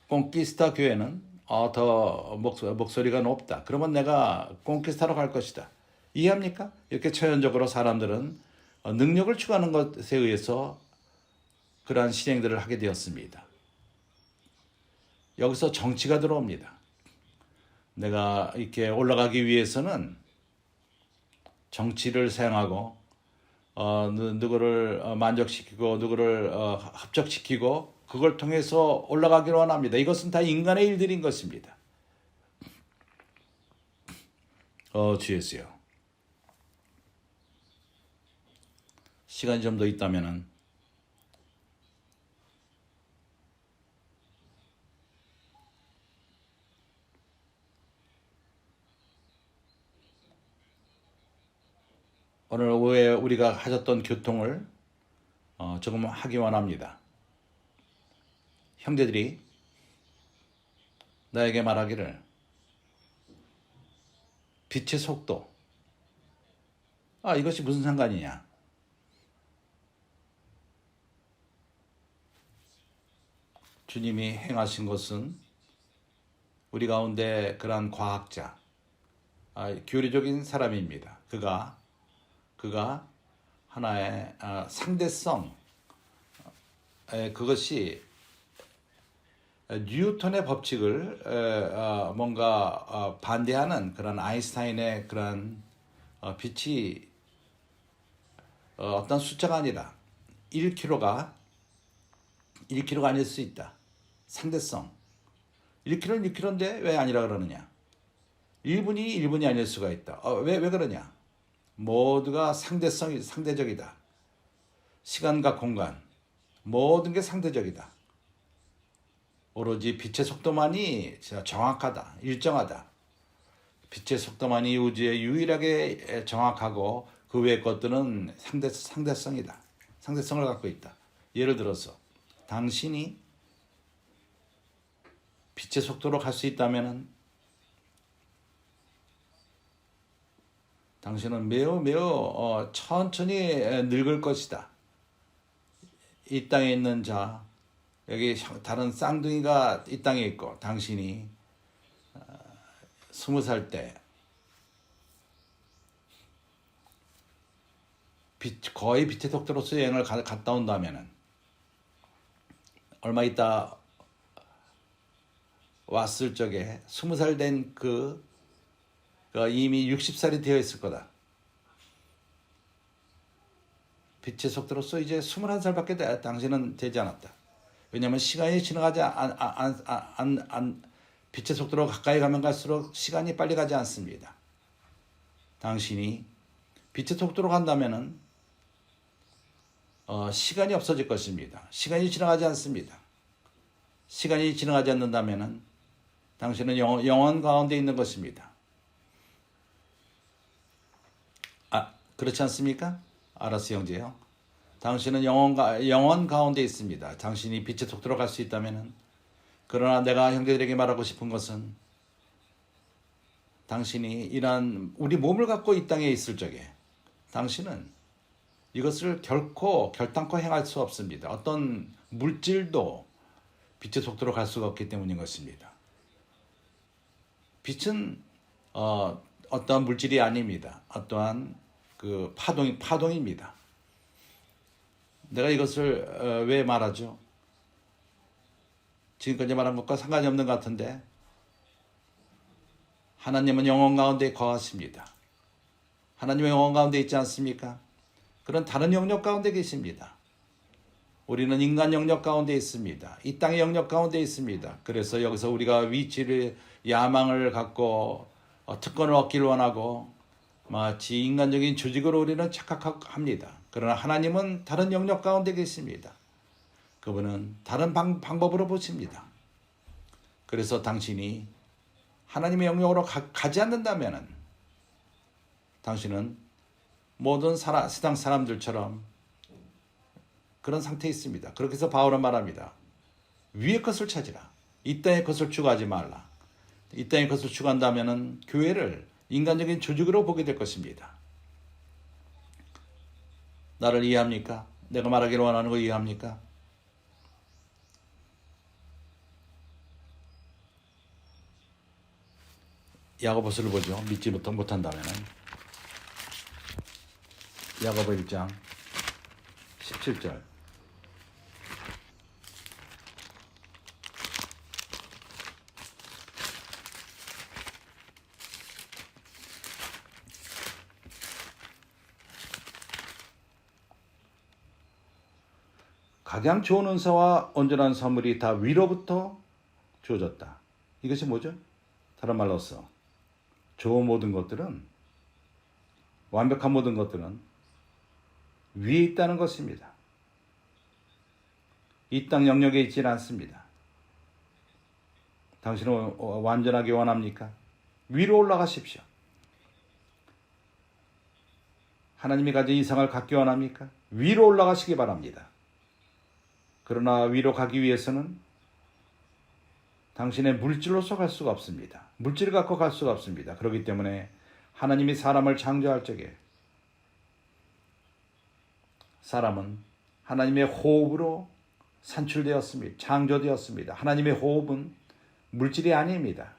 꽁키스타 교회는 더 목소리가 높다. 그러면 내가 꽁키스타로 갈 것이다. 이해합니까? 이렇게 처연적으로 사람들은 능력을 추구하는 것에 의해서 그러한 실행들을 하게 되었습니다. 여기서 정치가 들어옵니다. 내가 이렇게 올라가기 위해서는 정치를 사용하고 누구를 만족시키고 누구를 합적시키고 그걸 통해서 올라가기를 원합니다. 이것은 다 인간의 일들인 것입니다. 주 예수요. 시간이 좀 더 있다면은 오늘 오후에 우리가 하셨던 교통을 조금 하기 원합니다. 형제들이 나에게 말하기를, 빛의 속도, 이것이 무슨 상관이냐? 주님이 행하신 것은 우리 가운데 그러한 과학자, 교리적인 사람입니다. 그가 하나의 상대성, 그것이 뉴턴의 법칙을 뭔가 반대하는 그런 아인슈타인의 그런 빛이 어떤 숫자가 아니라 1km가 아닐 수 있다. 상대성. 1km는 1km인데 왜 아니라 그러느냐? 1분이 1분이 아닐 수가 있다. 왜 그러냐? 모두가 상대적이다. 시간과 공간, 모든 게 상대적이다. 오로지 빛의 속도만이 정확하다, 일정하다. 빛의 속도만이 우주에 유일하게 정확하고 그 외의 것들은 상대성이다. 상대성을 갖고 있다. 예를 들어서 당신이 빛의 속도로 갈 수 있다면 당신은 매우 천천히 늙을 것이다. 이 땅에 있는 자, 여기 다른 쌍둥이가 이 땅에 있고, 당신이 20살 때 거의 빛의 속도로서 여행을 갔다 온다면 얼마 있다 왔을 적에 20살 된 그 이미 60살이 되어 있을 거다. 빛의 속도로서 이제 21살밖에 당신은 되지 않았다. 왜냐하면 시간이 지나가지 빛의 속도로 가까이 가면 갈수록 시간이 빨리 가지 않습니다. 당신이 빛의 속도로 간다면은 시간이 없어질 것입니다. 시간이 지나가지 않습니다. 시간이 지나가지 않는다면은 당신은 영원 가운데 있는 것입니다. 그렇지 않습니까? 알았어요, 형제요. 당신은 영원 가운데 있습니다. 당신이 빛의 속도로 갈 수 있다면은. 그러나 내가 형제들에게 말하고 싶은 것은 당신이 이러한 우리 몸을 갖고 이 땅에 있을 적에 당신은 이것을 결단코 행할 수 없습니다. 어떤 물질도 빛의 속도로 갈 수가 없기 때문인 것입니다. 빛은 어떠한 물질이 아닙니다. 어떠한 그 파동입니다. 내가 이것을 왜 말하죠? 지금까지 말한 것과 상관이 없는 것 같은데 하나님은 영혼 가운데 거하십니다. 하나님의 영혼 가운데 있지 않습니까? 그런 다른 영역 가운데 계십니다. 우리는 인간 영역 가운데 있습니다. 이 땅의 영역 가운데 있습니다. 그래서 여기서 우리가 위치를 야망을 갖고 특권을 얻기를 원하고 마치 인간적인 조직으로 우리는 착각합니다. 그러나 하나님은 다른 영역 가운데 계십니다. 그분은 다른 방법으로 보십니다. 그래서 당신이 하나님의 영역으로 가지 않는다면 당신은 모든 세상 사람들처럼 그런 상태에 있습니다. 그렇게 해서 바울은 말합니다. 위의 것을 찾으라. 이 땅의 것을 추구하지 말라. 이 땅의 것을 추구한다면 교회를 인간적인 조직으로 보게 될 것입니다. 나를 이해합니까? 내가 말하기를 원하는 거 이해합니까? 야고보서를 보죠. 믿지 못한다면 야고보 1장 17절 각양 좋은 은사와 온전한 선물이 다 위로부터 주어졌다. 이것이 뭐죠? 다른 말로서 좋은 모든 것들은 완벽한 모든 것들은 위에 있다는 것입니다. 이 땅 영역에 있지는 않습니다. 당신은 완전하게 원합니까? 위로 올라가십시오. 하나님이 가진 이상을 갖기 원합니까? 위로 올라가시기 바랍니다. 그러나 위로 가기 위해서는 당신의 물질로서 갈 수가 없습니다. 물질을 갖고 갈 수가 없습니다. 그렇기 때문에 하나님이 사람을 창조할 적에 사람은 하나님의 호흡으로 산출되었습니다. 창조되었습니다. 하나님의 호흡은 물질이 아닙니다.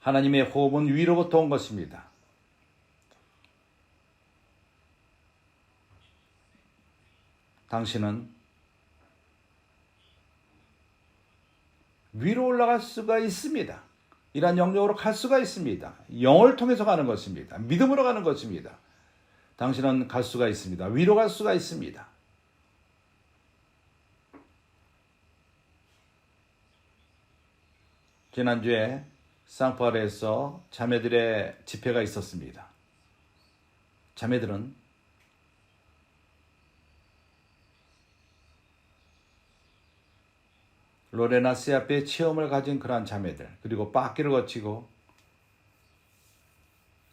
하나님의 호흡은 위로부터 온 것입니다. 당신은 위로 올라갈 수가 있습니다. 이러한 영역으로 갈 수가 있습니다. 영을 통해서 가는 것입니다. 믿음으로 가는 것입니다. 당신은 갈 수가 있습니다. 위로 갈 수가 있습니다. 지난주에 쌍파울에서 자매들의 집회가 있었습니다. 자매들은 로레나 시아페의 체험을 가진 그러한 자매들, 그리고 빻기를 거치고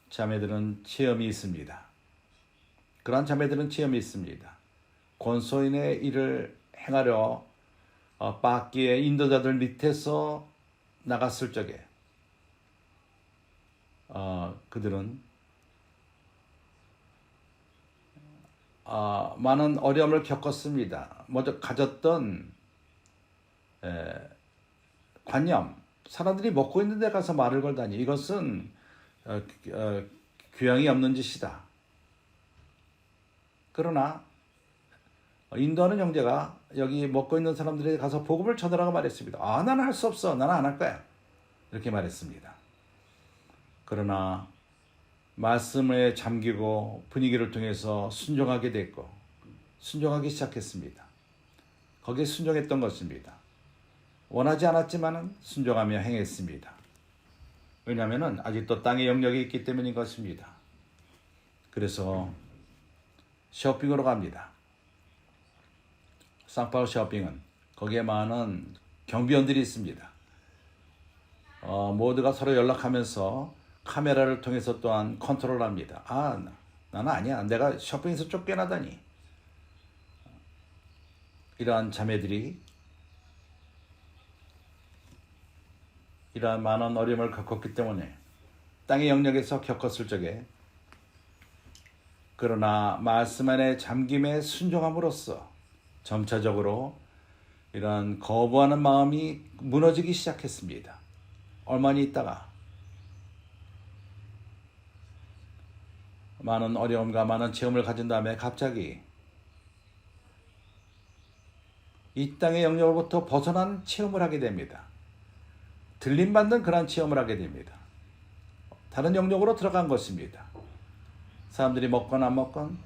자매들은 체험이 있습니다. 그러한 자매들은 체험이 있습니다. 권소인의 일을 행하려 빻기의 인도자들 밑에서 나갔을 적에 그들은 많은 어려움을 겪었습니다. 먼저 가졌던 관념, 사람들이 먹고 있는 데 가서 말을 걸다니 이것은 교양이 없는 짓이다. 그러나 인도하는 형제가 여기 먹고 있는 사람들에게 가서 복음을 전하라고 말했습니다. 나는 할 수 없어. 나는 안 할 거야. 이렇게 말했습니다. 그러나 말씀에 잠기고 분위기를 통해서 순종하게 됐고 순종하기 시작했습니다. 거기에 순종했던 것입니다. 원하지 않았지만 순종하며 행했습니다. 왜냐하면 아직도 땅의 영역이 있기 때문인 것입니다. 그래서 쇼핑으로 갑니다. 상파울 쇼핑은 거기에 많은 경비원들이 있습니다. 모두가 서로 연락하면서 카메라를 통해서 또한 컨트롤합니다. 나는 아니야. 내가 쇼핑에서 쫓겨나다니. 이러한 자매들이 이러한 많은 어려움을 겪었기 때문에 땅의 영역에서 겪었을 적에 그러나 말씀 안에 잠김에 순종함으로써 점차적으로 이러한 거부하는 마음이 무너지기 시작했습니다. 얼마 있다가 많은 어려움과 많은 체험을 가진 다음에 갑자기 이 땅의 영역으로부터 벗어난 체험을 하게 됩니다. 들림받는 그런 체험을 하게 됩니다. 다른 영역으로 들어간 것입니다. 사람들이 먹건 안 먹건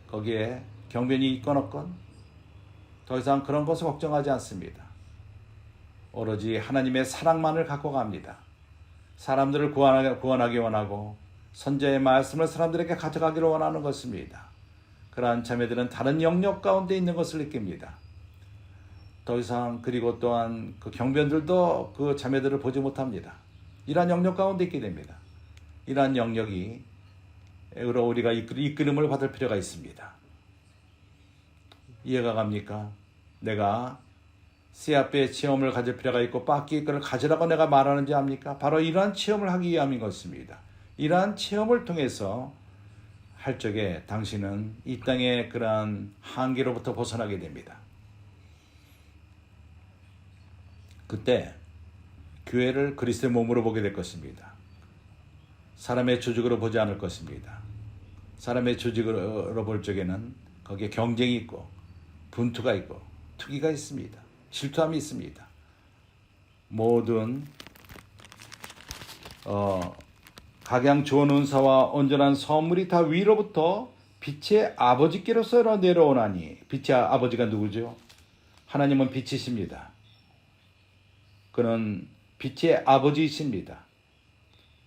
거기에 경비원이 있건 없건 더 이상 그런 것을 걱정하지 않습니다. 오로지 하나님의 사랑만을 갖고 갑니다. 사람들을 구원하기 원하고 선지자의 말씀을 사람들에게 가져가기를 원하는 것입니다. 그러한 자매들은 다른 영역 가운데 있는 것을 느낍니다. 더 이상 그리고 또한 그 경비원들도 그 자매들을 보지 못합니다. 이러한 영역 가운데 있게 됩니다. 이러한 영역이 우리가 이끌음을 받을 필요가 있습니다. 이해가 갑니까? 내가 CRP의 체험을 가질 필요가 있고 빠끼를 가지라고 내가 말하는지 압니까? 바로 이러한 체험을 하기 위함인 것입니다. 이러한 체험을 통해서 할 적에 당신은 이 땅의 그러한 한계로부터 벗어나게 됩니다. 그때 교회를 그리스도의 몸으로 보게 될 것입니다. 사람의 조직으로 보지 않을 것입니다. 사람의 조직으로 볼 적에는 거기에 경쟁이 있고 분투가 있고 투기가 있습니다. 질투함이 있습니다. 모든 각양 좋은 은사와 온전한 선물이 다 위로부터 빛의 아버지께로서 내려오나니 빛의 아버지가 누구죠? 하나님은 빛이십니다. 그는 빛의 아버지이십니다.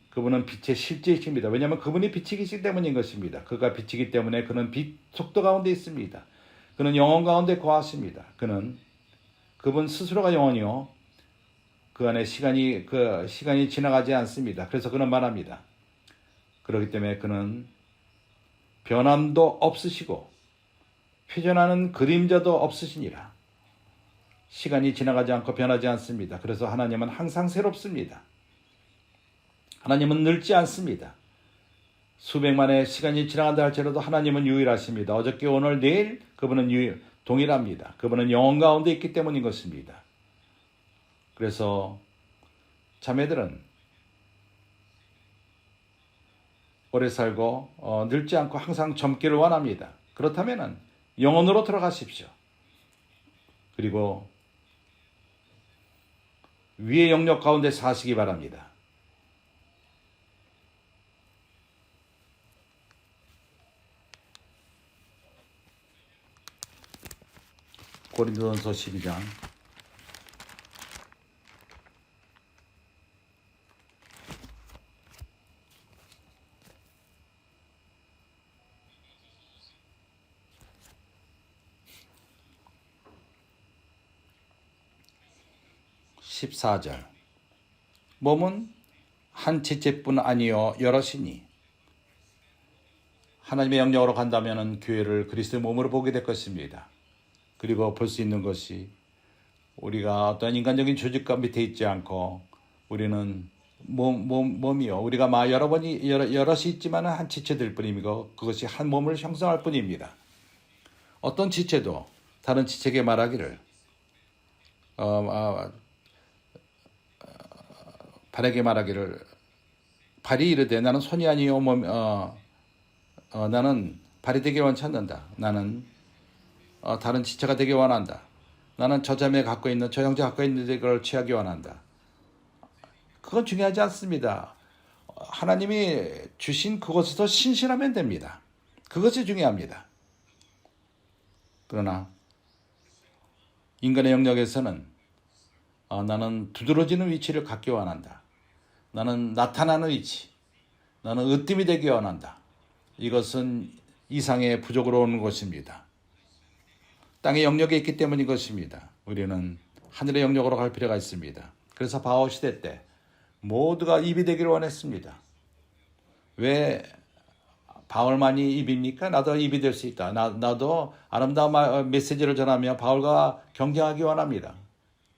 그분은 빛의 실제이십니다. 왜냐하면 그분이 빛이기 때문인 것입니다. 그가 빛이기 때문에 그는 빛 속도 가운데 있습니다. 그는 영혼 가운데 거하십니다. 그분 스스로가 영혼이요. 그 안에 시간이 지나가지 않습니다. 그래서 그는 말합니다. 그렇기 때문에 그는 변함도 없으시고 표현하는 그림자도 없으시니라. 시간이 지나가지 않고 변하지 않습니다. 그래서 하나님은 항상 새롭습니다. 하나님은 늙지 않습니다. 수백만의 시간이 지나간다 할지라도 하나님은 유일하십니다. 어저께 오늘 내일 그분은 동일합니다. 그분은 영혼 가운데 있기 때문인 것입니다. 그래서 자매들은 오래 살고 늙지 않고 항상 젊기를 원합니다. 그렇다면 영혼으로 들어가십시오. 그리고 위의 영역 가운데 사시기 바랍니다. 고린도전서 12장 14절 몸은 한 지체뿐 아니요 여럿이니 하나님의 영역으로 간다면 교회를 그리스도의 몸으로 보게 될 것입니다. 그리고 볼 수 있는 것이 우리가 어떤 인간적인 조직과 밑에 있지 않고 우리는 몸이요. 우리가 여럿이 있지만 한 지체될 뿐이고 그것이 한 몸을 형성할 뿐입니다. 어떤 지체도 다른 지체에게 말하기를 발에게 말하기를 발이 이르되 나는 손이 아니요 나는 발이 되길 원치 않는다. 나는 다른 지체가 되길 원한다. 나는 저 자매 갖고 있는 저 형제 갖고 있는 걸 취하기 원한다. 그건 중요하지 않습니다. 하나님이 주신 그것에서 신실하면 됩니다. 그것이 중요합니다. 그러나 인간의 영역에서는 나는 두드러지는 위치를 갖기 원한다. 나는 나타나는 위치, 나는 으뜸이 되기 원한다. 이것은 이상의 부족으로 오는 것입니다. 땅의 영역에 있기 때문인 것입니다. 우리는 하늘의 영역으로 갈 필요가 있습니다. 그래서 바오 시대 때 모두가 입이 되기를 원했습니다. 왜 바울만이 입입니까? 나도 입이 될 수 있다. 나도 아름다운 메시지를 전하며 바울과 경쟁하기 원합니다.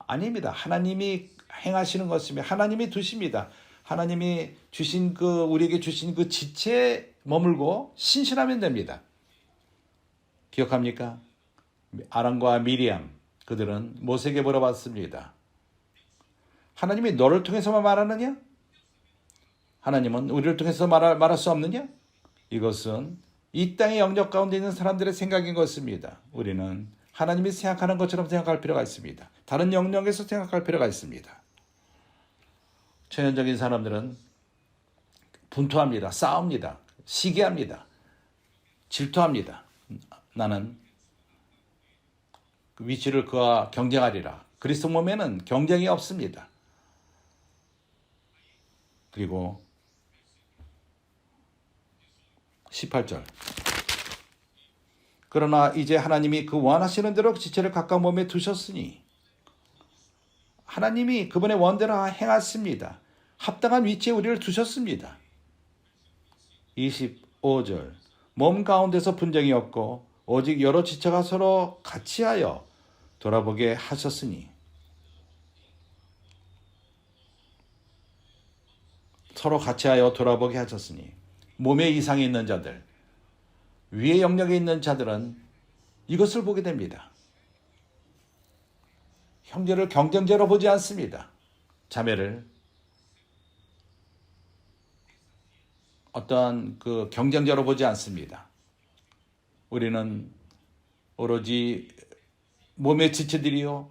아닙니다. 하나님이 행하시는 것입니다. 하나님이 두십니다. 하나님이 주신 우리에게 주신 그 지체에 머물고 신실하면 됩니다. 기억합니까? 아론과 미리암, 그들은 모세에게 물어봤습니다. 하나님이 너를 통해서만 말하느냐? 하나님은 우리를 통해서 말할 수 없느냐? 이것은 이 땅의 영역 가운데 있는 사람들의 생각인 것입니다. 우리는 하나님이 생각하는 것처럼 생각할 필요가 있습니다. 다른 영역에서 생각할 필요가 있습니다. 천연적인 사람들은 분투합니다. 싸웁니다. 시기합니다. 질투합니다. 나는 그 위치를 그와 경쟁하리라. 그리스도 몸에는 경쟁이 없습니다. 그리고 18절. 그러나 이제 하나님이 그 원하시는 대로 지체를 각각 몸에 두셨으니 하나님이 그분의 원대로 행하십니다. 합당한 위치에 우리를 두셨습니다. 25절. 몸 가운데서 분쟁이 없고 오직 여러 지체가 서로 같이하여 돌아보게 하셨으니 서로 같이하여 돌아보게 하셨으니 몸에 이상이 있는 자들, 위의 영역에 있는 자들은 이것을 보게 됩니다. 형제를 경쟁자로 보지 않습니다. 자매를 어떠한 경쟁자로 보지 않습니다. 우리는 오로지 몸의 지체들이요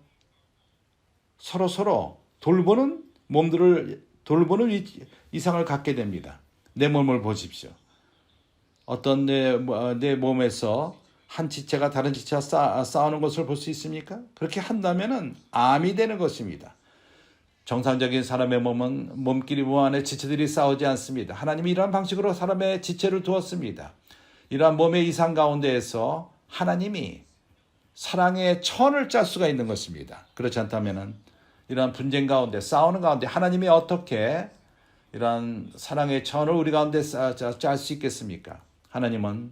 서로 돌보는 몸들을 돌보는 이상을 갖게 됩니다. 내 몸을 보십시오. 어떤 내 몸에서 한 지체가 다른 지체와 싸우는 것을 볼 수 있습니까? 그렇게 한다면은 암이 되는 것입니다. 정상적인 사람의 몸은 몸끼리 무한의 지체들이 싸우지 않습니다. 하나님이 이러한 방식으로 사람의 지체를 두었습니다. 이러한 몸의 이상 가운데에서 하나님이 사랑의 천을 짤 수가 있는 것입니다. 그렇지 않다면은 이러한 분쟁 가운데 싸우는 가운데 하나님이 어떻게 이러한 사랑의 천을 우리 가운데 짤 수 있겠습니까? 하나님은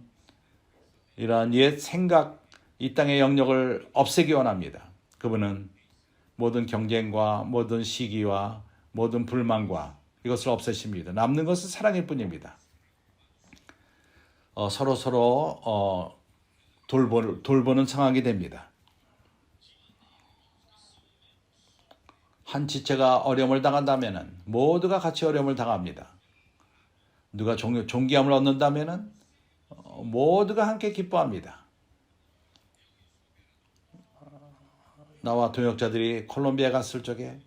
이러한 옛 생각, 이 땅의 영역을 없애기 원합니다. 그분은 모든 경쟁과 모든 시기와 모든 불만과 이것을 없애십니다. 남는 것은 사랑일 뿐입니다. 서로 돌보는 상황이 됩니다. 한 지체가 어려움을 당한다면 모두가 같이 어려움을 당합니다. 누가 존귀함을 얻는다면 모두가 함께 기뻐합니다. 나와 동역자들이 콜롬비아 갔을 적에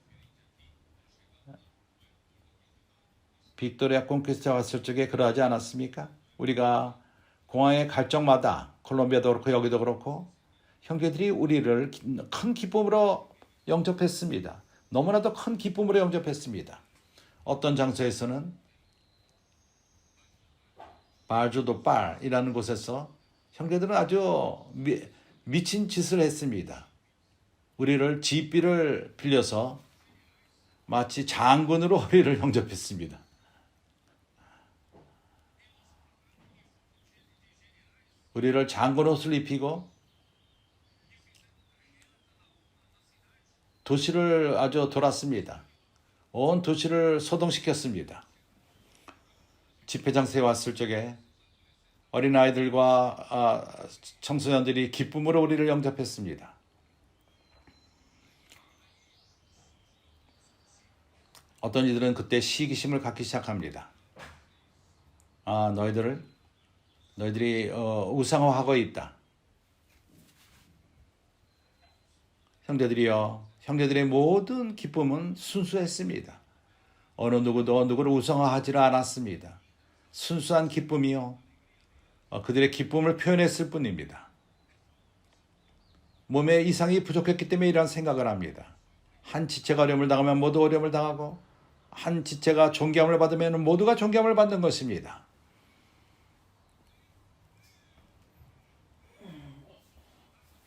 빅토리아 콘퀴스타 갔을 적에 그러하지 않았습니까? 우리가 공항에 갈 적마다 콜롬비아도 그렇고 여기도 그렇고 형제들이 우리를 큰 기쁨으로 영접했습니다. 너무나도 큰 기쁨으로 영접했습니다. 어떤 장소에서는 발주도 빨이라는 곳에서 형제들은 아주 미친 짓을 했습니다. 우리를 집비를 빌려서 마치 장군으로 우리를 영접했습니다. 우리를 장군 옷을 입히고 도시를 아주 돌았습니다. 온 도시를 소동시켰습니다. 집회 장소에 왔을 적에 어린아이들과 청소년들이 기쁨으로 우리를 영접했습니다. 어떤 이들은 그때 시기심을 갖기 시작합니다. 너희들이 우상화하고 있다. 형제들의 모든 기쁨은 순수했습니다. 어느 누구도 누구를 우상화하지를 않았습니다. 순수한 기쁨이요. 그들의 기쁨을 표현했을 뿐입니다. 몸에 이상이 부족했기 때문에 이런 생각을 합니다. 한 지체가 어려움을 당하면 모두 어려움을 당하고 한 지체가 존경을 받으면 모두가 존경을 받는 것입니다.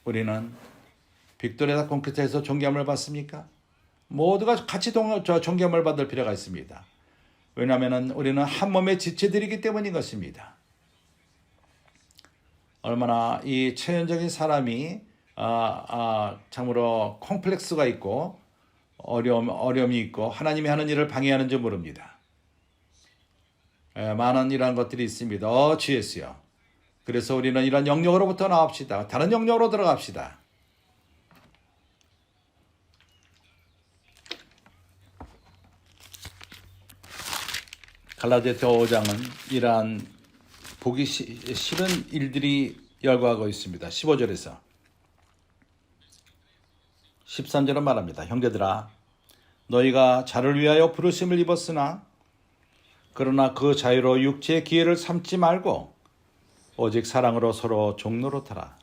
우리는 빅토리아 콘크리트에서 존경을 받습니까? 모두가 같이 존경을 받을 필요가 있습니다. 왜냐하면 우리는 한 몸의 지체들이기 때문인 것입니다. 얼마나 이 체현적인 사람이 참으로 콤플렉스가 있고 어려움이 있고 하나님이 하는 일을 방해하는지 모릅니다. 많은 이러한 것들이 있습니다. 주였어요. 그래서 우리는 이런 영역으로부터 나옵시다. 다른 영역으로 들어갑시다. 갈라디아서 5장은 이러한 보기 싫은 일들이 열거하고 있습니다. 15절에서 13절은 말합니다. 형제들아, 너희가 자를 위하여 부르심을 입었으나 그러나 그 자유로 육체의 기회를 삼지 말고 오직 사랑으로 서로 종노릇하라.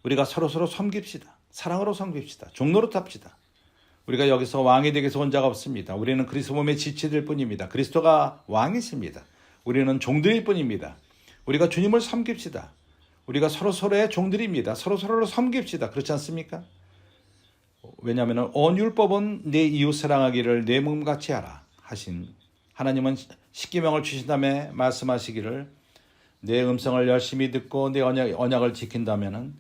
우리가 서로 섬깁시다. 사랑으로 섬깁시다. 종노릇합시다. 우리가 여기서 왕이 되기 위해서 온 자가 없습니다. 우리는 그리스도 몸의 지체들 뿐입니다. 그리스도가 왕이십니다. 우리는 종들일 뿐입니다. 우리가 주님을 섬깁시다. 우리가 서로의 종들입니다. 서로를 섬깁시다. 그렇지 않습니까? 왜냐하면 온 율법은 내 이웃 사랑하기를 내 몸같이 하라 하신 하나님은 십계명을 주신 다음에 말씀하시기를 내 음성을 열심히 듣고 내 언약을 지킨다면은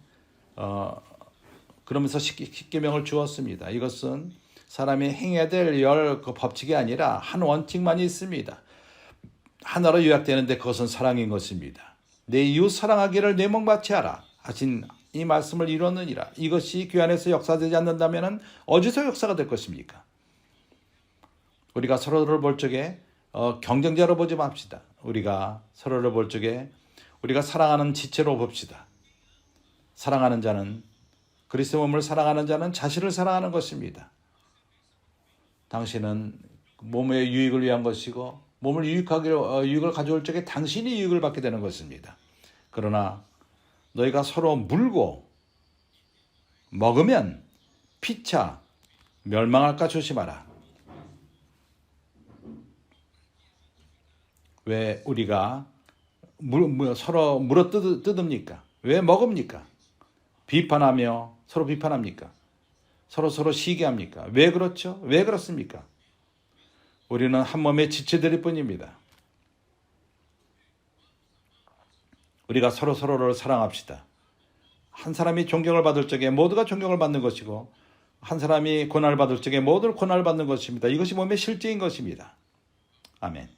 그러면서 십계명을 주었습니다. 이것은 사람이 행해야 될 법칙이 아니라 한 원칙만이 있습니다. 하나로 요약되는데 그것은 사랑인 것입니다. 내 이웃 사랑하기를 내 몸같이 하라 하신 이 말씀을 이루었느니라. 이것이 교회 안에서 역사되지 않는다면 어디서 역사가 될 것입니까? 우리가 서로를 볼 적에 경쟁자로 보지 맙시다. 우리가 서로를 볼 적에 우리가 사랑하는 지체로 봅시다. 사랑하는 자는 그리스도 몸을 사랑하는 자는 자신을 사랑하는 것입니다. 당신은 몸의 유익을 위한 것이고 몸을 유익을 가져올 적에 당신이 유익을 받게 되는 것입니다. 그러나 너희가 서로 물고 먹으면 피차 멸망할까 조심하라. 왜 우리가 서로 물어뜯습니까? 왜 먹습니까? 비판하며 서로 비판합니까? 서로 시기합니까? 왜 그렇죠? 왜 그렇습니까? 우리는 한 몸의 지체들일 뿐입니다. 우리가 서로를 사랑합시다. 한 사람이 존경을 받을 적에 모두가 존경을 받는 것이고 한 사람이 고난을 받을 적에 모두를 고난을 받는 것입니다. 이것이 몸의 실제인 것입니다. 아멘.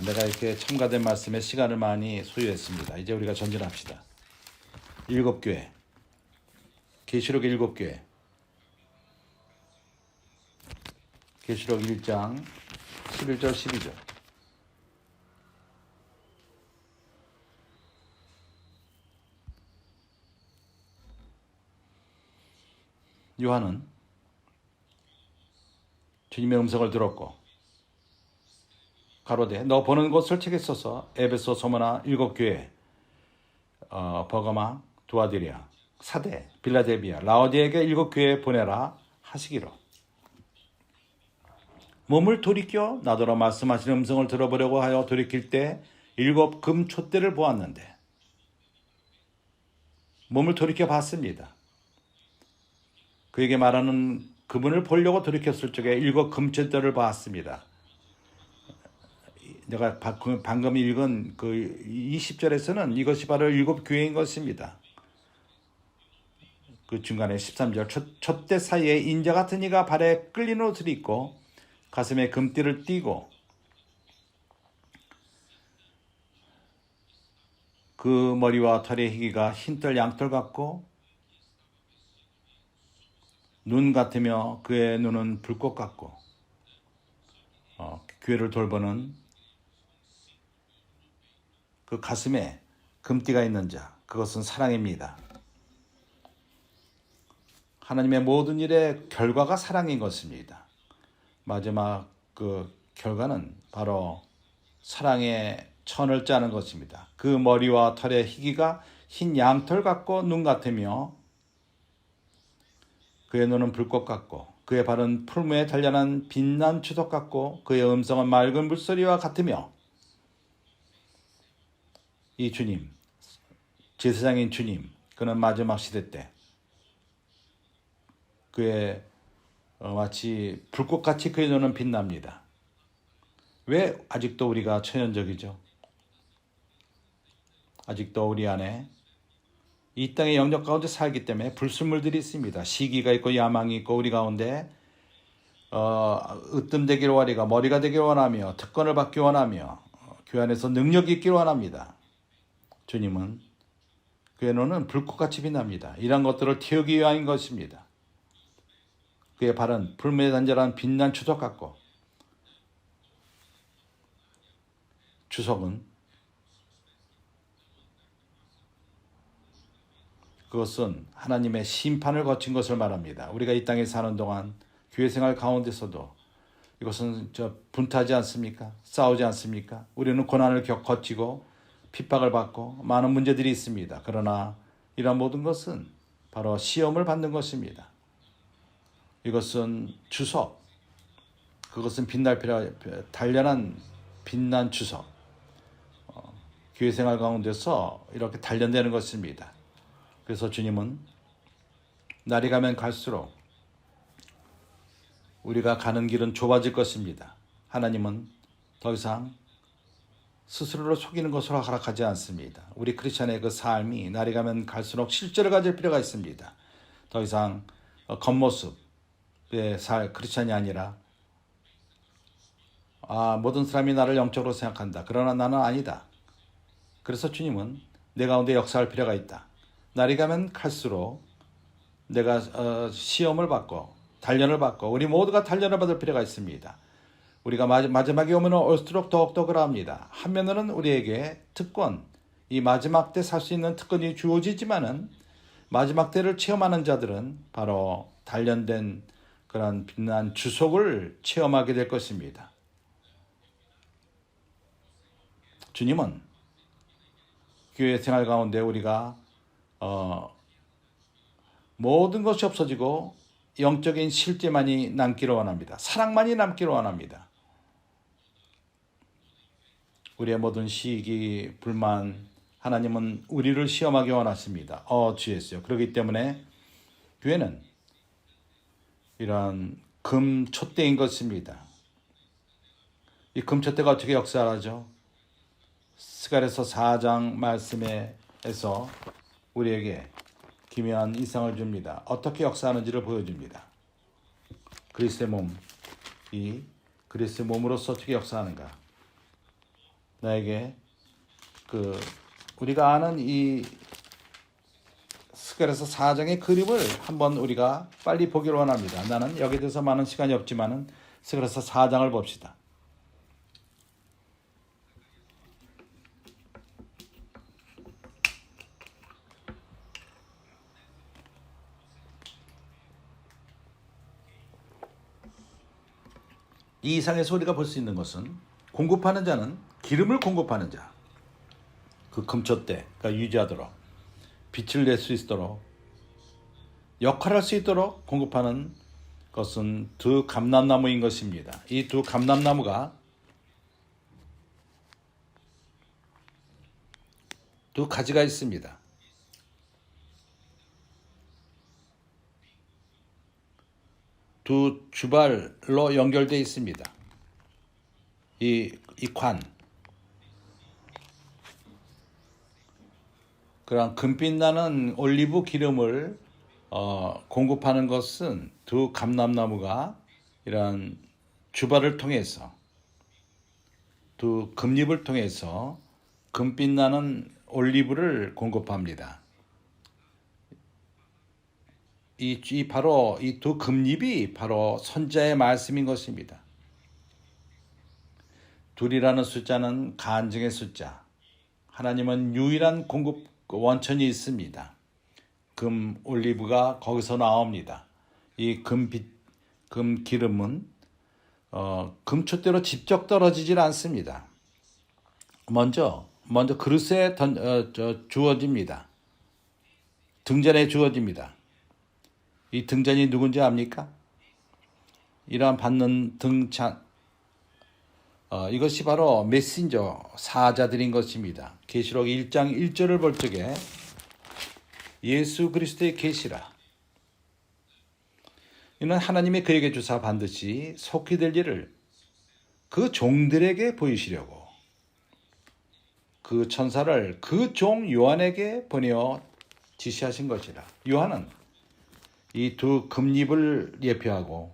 내가 이렇게 첨가된 말씀에 시간을 많이 소요했습니다. 이제 우리가 전진합시다. 7교회, 계시록 7교회, 계시록 1장 11절 12절. 요한은 주님의 음성을 들었고 가로되 너 보는 곳을 책에 써서 에베소, 소모나 7교회, 버가마, 두아디리아, 사대, 빌라델비아, 라오디에게 7교회에 보내라 하시기로. 몸을 돌이켜 나더러 말씀하시는 음성을 들어보려고 하여 돌이킬 때 7 금촛대를 보았는데 몸을 돌이켜 봤습니다. 그에게 말하는 그분을 보려고 돌이켰을 적에 7 금촛대를 봤습니다. 내가 방금 읽은 그 20절에서는 이것이 바로 7교회인 것입니다. 그 중간에 13절 촛대 사이에 인자 같은 이가 발에 끌린 옷을 입고 가슴에 금띠를 띠고 그 머리와 털의 희기가 흰털 양털 같고 눈 같으며 그의 눈은 불꽃 같고 교회를 돌보는 그 가슴에 금띠가 있는 자, 그것은 사랑입니다. 하나님의 모든 일의 결과가 사랑인 것입니다. 마지막 그 결과는 바로 사랑의 천을 짜는 것입니다. 그 머리와 털의 희기가 흰 양털 같고 눈 같으며 그의 눈은 불꽃 같고 그의 발은 풀무에 단련한 빛난 추석 같고 그의 음성은 맑은 물소리와 같으며 이 주님, 제사장인 주님, 그는 마지막 시대 때 그의 마치 불꽃같이 그의 눈은 빛납니다. 왜 아직도 우리가 천연적이죠? 아직도 우리 안에 이 땅의 영역 가운데 살기 때문에 불순물들이 있습니다. 시기가 있고 야망이 있고 우리 가운데 으뜸되기를 원하리가 머리가 되기를 원하며 특권을 받기 원하며 교회 안에서 능력이 있기를 원합니다. 주님은 그의 눈은 불꽃같이 빛납니다. 이런 것들을 태우기 위한 것입니다. 그의 발은 풀무에 단절한 빛난 추석 같고 추석은 그것은 하나님의 심판을 거친 것을 말합니다. 우리가 이 땅에 사는 동안 교회 생활 가운데서도 이것은 분투하지 않습니까? 싸우지 않습니까? 우리는 고난을 거치고 핍박을 받고 많은 문제들이 있습니다. 그러나 이러한 모든 것은 바로 시험을 받는 것입니다. 이것은 추석, 그것은 단련한 빛난 추석, 교회 생활 가운데서 이렇게 단련되는 것입니다. 그래서 주님은 날이 가면 갈수록 우리가 가는 길은 좁아질 것입니다. 하나님은 더 이상 스스로를 속이는 것으로 허락하지 않습니다. 우리 크리스찬의 그 삶이 날이 가면 갈수록 실제를 가질 필요가 있습니다. 더 이상 겉모습의 크리스찬이 아니라 모든 사람이 나를 영적으로 생각한다. 그러나 나는 아니다. 그래서 주님은 내 가운데 역사할 필요가 있다. 날이 가면 갈수록 내가 시험을 받고 단련을 받고 우리 모두가 단련을 받을 필요가 있습니다. 우리가 마지막에 오면 올수록 더욱더 그러합니다. 한면으로는 우리에게 특권, 이 마지막 때 살 수 있는 특권이 주어지지만은 마지막 때를 체험하는 자들은 바로 단련된 그런 빛난 주석을 체험하게 될 것입니다. 주님은 교회 생활 가운데 우리가 모든 것이 없어지고 영적인 실제만이 남기를 원합니다. 사랑만이 남기를 원합니다. 우리의 모든 시기, 불만, 하나님은 우리를 시험하기 원하십니다. 주 예수요. 그렇기 때문에 교회는 이런 금촛대인 것입니다. 이 금촛대가 어떻게 역사하죠? 스가랴서 4장 말씀에서 우리에게 기묘한 이상을 줍니다. 어떻게 역사하는지를 보여줍니다. 그리스도의 몸, 이 그리스도의 몸으로서 어떻게 역사하는가? 나에게 우리가 아는 이 스가랴서 4장의 그림을 한번 우리가 빨리 보기를 원합니다. 나는 여기에 대해서 많은 시간이 없지만은 스가랴서 4장을 봅시다. 이 이상에서 우리가 볼 수 있는 것은 공급하는 자는 기름을 공급하는 자, 그 금촛대가 유지하도록 빛을 낼 수 있도록 역할할 수 있도록 공급하는 것은 두 감람나무인 것입니다. 이 두 감람나무가 두 가지가 있습니다. 두 주발로 연결되어 있습니다. 이 관, 그런 금빛 나는 올리브 기름을 공급하는 것은 두 감람나무가 이런 주발을 통해서 두 금잎을 통해서 금빛 나는 올리브를 공급합니다. 바로 이 두 금잎이 바로 선자의 말씀인 것입니다. 둘이라는 숫자는 간증의 숫자, 하나님은 유일한 공급 원천이 있습니다. 금 올리브가 거기서 나옵니다. 이 금 기름은 금촛대로 직접 떨어지질 않습니다. 먼저 그릇에 주어집니다. 등잔에 주어집니다. 이 등잔이 누군지 압니까? 이러한 받는 등잔, 이것이 바로 메신저 사자들인 것입니다. 계시록 1장 1절을 볼 적에 예수 그리스도의 계시라. 이는 하나님이 그에게 주사 반드시 속히 될 일을 그 종들에게 보이시려고 그 천사를 그 종 요한에게 보내어 지시하신 것이라. 요한은 이 두 금잎을 예표하고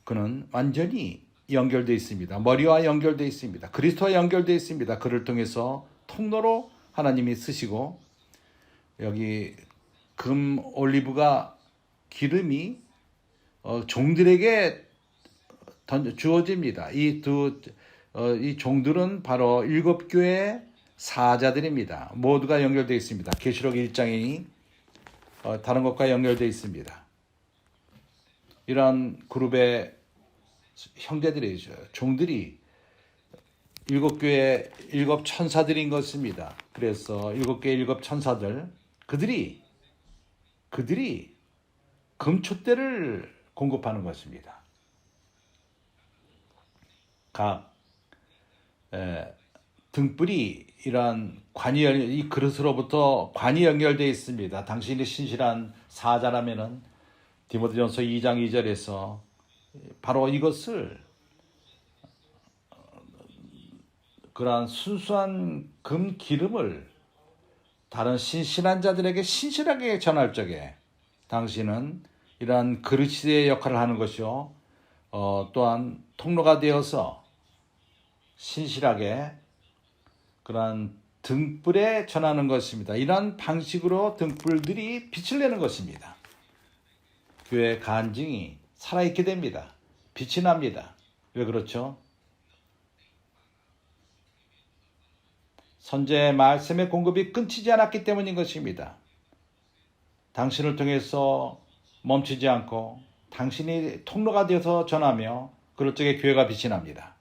그는 완전히 연결되어 있습니다. 머리와 연결되어 있습니다. 그리스도와 연결되어 있습니다. 그를 통해서 통로로 하나님이 쓰시고 여기 금 올리브가 기름이 종들에게 주어집니다. 이 종들은 바로 7교회 사자들입니다. 모두가 연결되어 있습니다. 계시록 1장이 다른 것과 연결되어 있습니다. 이러한 그룹의 형제들이 종들이 7교회 7천사들인 것입니다. 그래서 7교회 7천사들 그들이 금촛대를 공급하는 것입니다. 각 등불이 이러한 이 그릇으로부터 관이 연결되어 있습니다. 당신이 신실한 사자라면은 디모데전서 2장 2절에서 바로 이것을 그러한 순수한 금 기름을 다른 신실한 자들에게 신실하게 전할 적에 당신은 이러한 그릇의 역할을 하는 것이요. 또한 통로가 되어서 신실하게 그러한 등불에 전하는 것입니다. 이러한 방식으로 등불들이 빛을 내는 것입니다. 교회 간증이 살아있게 됩니다. 빛이 납니다. 왜 그렇죠? 선제의 말씀의 공급이 끊이지 않았기 때문인 것입니다. 당신을 통해서 멈추지 않고 당신이 통로가 되어서 전하며 그럴 적에 교회가 빛이 납니다.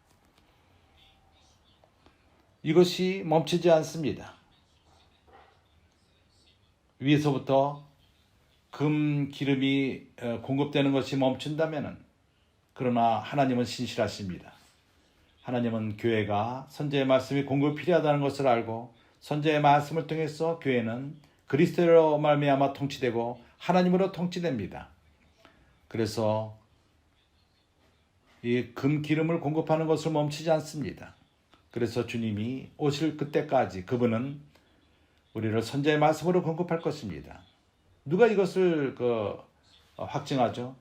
이것이 멈추지 않습니다. 위에서부터 금 기름이 공급되는 것이 멈춘다면 그러나 하나님은 신실하십니다. 하나님은 교회가 선제의 말씀이 공급이 필요하다는 것을 알고 선제의 말씀을 통해서 교회는 그리스도로 말미암아 통치되고 하나님으로 통치됩니다. 그래서 이 금 기름을 공급하는 것을 멈추지 않습니다. 그래서 주님이 오실 그때까지 그분은 우리를 선제의 말씀으로 공급할 것입니다. 누가 이것을 확증하죠?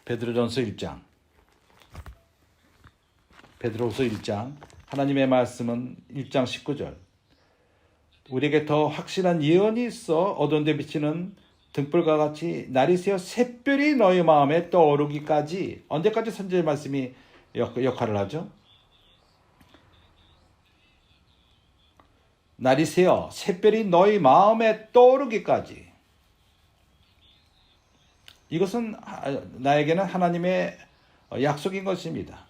베드로전서 1장. 베드로후서 1장 하나님의 말씀은 1장 19절 우리에게 더 확실한 예언이 있어 어두운데 비치는 등불과 같이 날이 새어 샛별이 너희 마음에 떠오르기까지 언제까지 선지의 말씀이 역할을 하죠? 날이 새어 샛별이 너희 마음에 떠오르기까지 이것은 나에게는 하나님의 약속인 것입니다.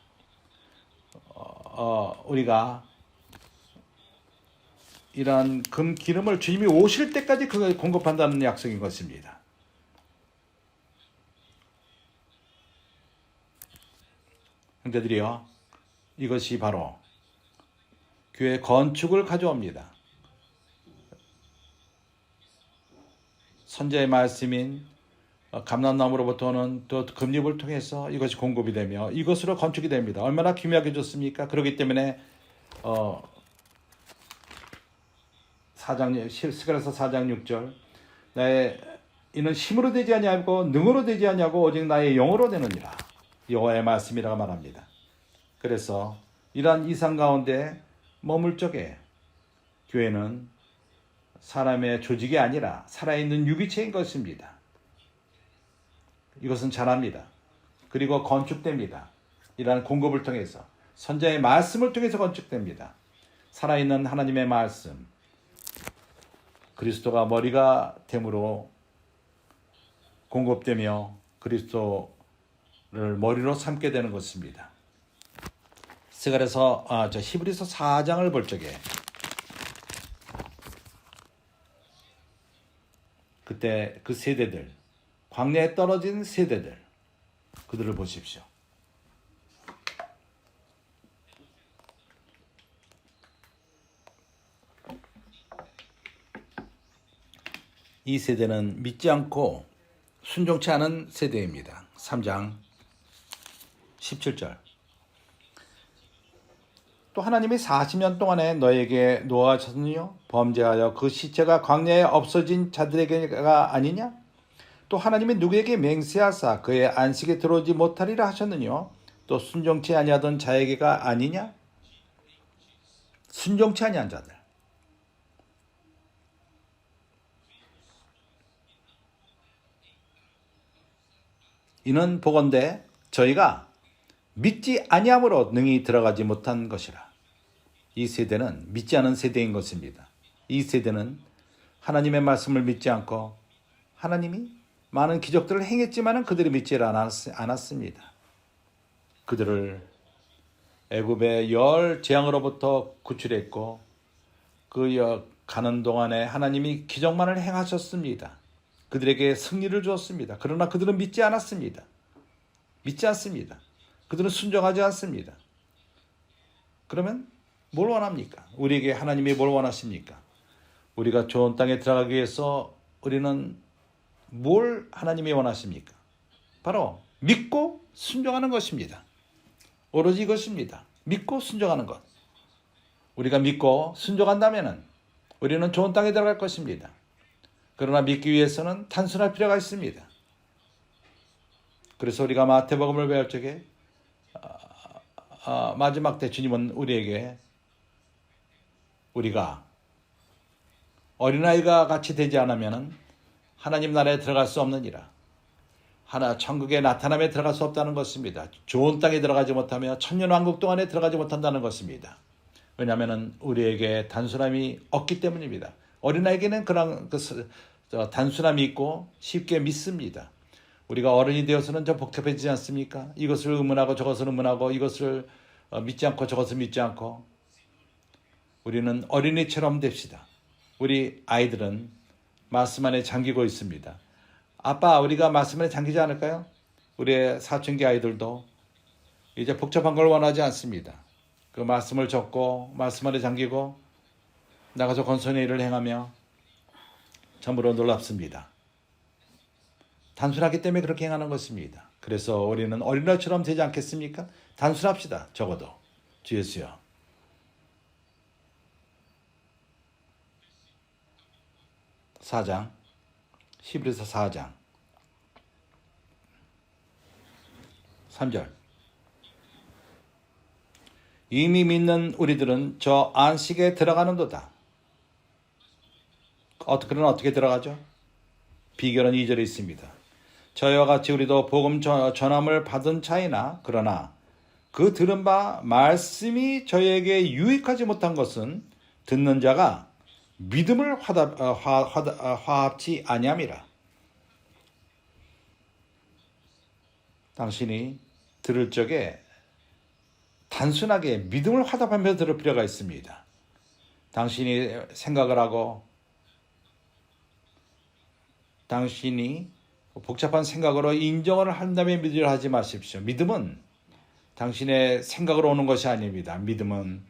우리가 이러한 금 기름을 주님이 오실 때까지 그걸 공급한다는 약속인 것입니다. 형제들이요, 이것이 바로 교회 건축을 가져옵니다. 선지자의 말씀인 감람나무로부터는 또 금잎을 통해서 이것이 공급이 되며 이것으로 건축이 됩니다. 얼마나 기묘하게 좋습니까? 그렇기 때문에 스가랴서 4장 6절 이는 힘으로 되지 아니하고 능으로 되지 아니하고 오직 나의 영으로 되느니라. 여호와의 말씀이라고 말합니다. 그래서 이러한 이상 가운데 머물 적에 교회는 사람의 조직이 아니라 살아있는 유기체인 것입니다. 이것은 잘합니다. 그리고 건축됩니다. 이러한 공급을 통해서 선자의 말씀을 통해서 건축됩니다. 살아있는 하나님의 말씀, 그리스도가 머리가 됨으로 공급되며 그리스도를 머리로 삼게 되는 것입니다. 그래서 히브리서 4장을 볼 적에 그때 그 세대들, 광야에 떨어진 세대들, 그들을 보십시오. 이 세대는 믿지 않고 순종치 않은 세대입니다. 3장 17절. 또 하나님이 40년 동안에 너에게 노하셨느뇨? 범죄하여 그 시체가 광야에 없어진 자들에게가 아니냐? 또 하나님이 누구에게 맹세하사 그의 안식에 들어오지 못하리라 하셨느뇨? 또 순종치 아니하던 자에게가 아니냐? 순종치 아니한 자들. 이는 보건대 저희가 믿지 아니함으로 능히 들어가지 못한 것이라. 이 세대는 믿지 않은 세대인 것입니다. 이 세대는 하나님의 말씀을 믿지 않고 하나님이 많은 기적들을 행했지만 그들이 믿지 않았습니다. 그들을 애굽의 열 재앙으로부터 구출했고 그 가는 동안에 하나님이 기적만을 행하셨습니다. 그들에게 승리를 주었습니다. 그러나 그들은 믿지 않았습니다. 믿지 않습니다. 그들은 순종하지 않습니다. 그러면 뭘 원합니까? 우리에게 하나님이 뭘 원하십니까? 우리가 좋은 땅에 들어가기 위해서 우리는 뭘 하나님이 원하십니까? 바로 믿고 순종하는 것입니다. 오로지 이것입니다. 믿고 순종하는 것. 우리가 믿고 순종한다면 우리는 좋은 땅에 들어갈 것입니다. 그러나 믿기 위해서는 단순할 필요가 있습니다. 그래서 우리가 마태복음을 배울 적에 마지막 때 주님은 우리에게 우리가 어린아이가 같이 되지 않으면 하나님 나라에 들어갈 수 없느니라. 천국의 나타남에 들어갈 수 없다는 것입니다. 좋은 땅에 들어가지 못하며 천년왕국 동안에 들어가지 못한다는 것입니다. 왜냐하면 우리에게 단순함이 없기 때문입니다. 어린아이에게는 그런 단순함이 있고 쉽게 믿습니다. 우리가 어른이 되어서는 좀 복잡해지지 않습니까? 이것을 의문하고 저것을 의문하고 이것을 믿지 않고 저것을 믿지 않고 우리는 어린이처럼 됩시다. 우리 아이들은 말씀 안에 잠기고 있습니다. 아빠, 우리가 말씀 안에 잠기지 않을까요? 우리의 사춘기 아이들도 이제 복잡한 걸 원하지 않습니다. 그 말씀을 적고 말씀 안에 잠기고 나가서 건선의 일을 행하며 참으로 놀랍습니다. 단순하기 때문에 그렇게 행하는 것입니다. 그래서 우리는 어린아이처럼 되지 않겠습니까? 단순합시다. 적어도 주 예수여. 히브리서 4장 3절. 이미 믿는 우리들은 저 안식에 들어가는도다. 그는 어떻게 들어가죠? 비결은 2절에 있습니다. 저희와 같이 우리도 복음 전함을 받은 차이나 그러나 그 들은 바 말씀이 저희에게 유익하지 못한 것은 듣는 자가 믿음을 화합치 아니함이라. 당신이 들을 적에 단순하게 믿음을 화답하면서 들을 필요가 있습니다. 당신이 생각을 하고 당신이 복잡한 생각으로 인정을 한 다음에 믿으려 하지 마십시오. 믿음은 당신의 생각으로 오는 것이 아닙니다. 믿음은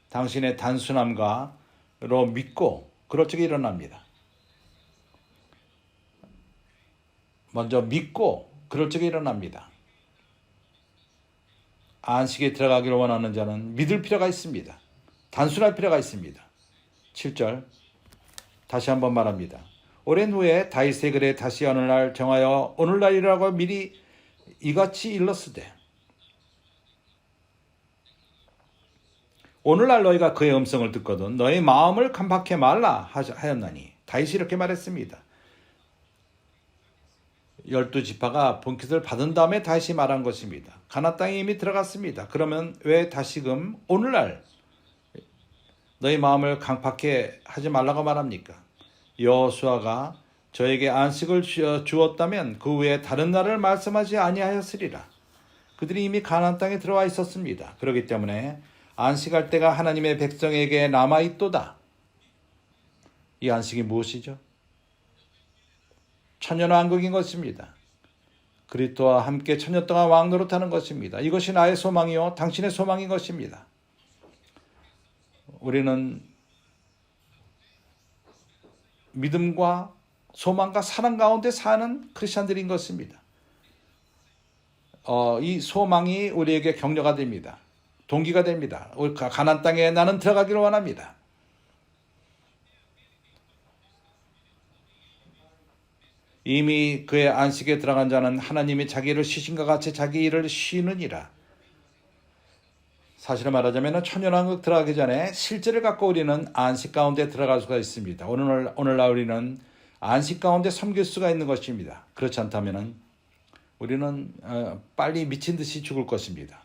당신의 단순함으로 믿고 그럴 적에 일어납니다. 먼저 믿고 그럴 적에 일어납니다. 안식에 들어가기를 원하는 자는 믿을 필요가 있습니다. 단순할 필요가 있습니다. 7절 다시 한번 말합니다. 오랜 후에 다윗의 글에 다시 어느 날 정하여 오늘날이라고 미리 이같이 일렀으되 오늘날 너희가 그의 음성을 듣거든 너희 마음을 깜박해 말라 하였나니 다윗이 이렇게 말했습니다. 12지파가 본깃을 받은 다음에 다시 말한 것입니다. 가나안 땅에 이미 들어갔습니다. 그러면 왜 다시금 오늘날 너희 마음을 강팍해 하지 말라고 말합니까? 여호수아가 저에게 안식을 주었다면 그 외에 다른 날을 말씀하지 아니하였으리라. 그들이 이미 가나안 땅에 들어와 있었습니다. 그렇기 때문에 안식할 때가 하나님의 백성에게 남아있도다. 이 안식이 무엇이죠? 천년왕국인 것입니다. 그리스도와 함께 천년 동안 왕노릇하는 것입니다. 이것이 나의 소망이요 당신의 소망인 것입니다. 우리는 믿음과 소망과 사랑 가운데 사는 크리스찬들인 것입니다. 이 소망이 우리에게 격려가 됩니다. 동기가 됩니다. 가나안 땅에 나는 들어가기를 원합니다. 이미 그의 안식에 들어간 자는 하나님이 자기를 쉬신과 같이 자기 일을 쉬느니라. 사실을 말하자면 천년왕국 들어가기 전에 실제를 갖고 우리는 안식 가운데 들어갈 수가 있습니다. 오늘날 우리는 안식 가운데 섬길 수가 있는 것입니다. 그렇지 않다면 우리는 빨리 미친 듯이 죽을 것입니다.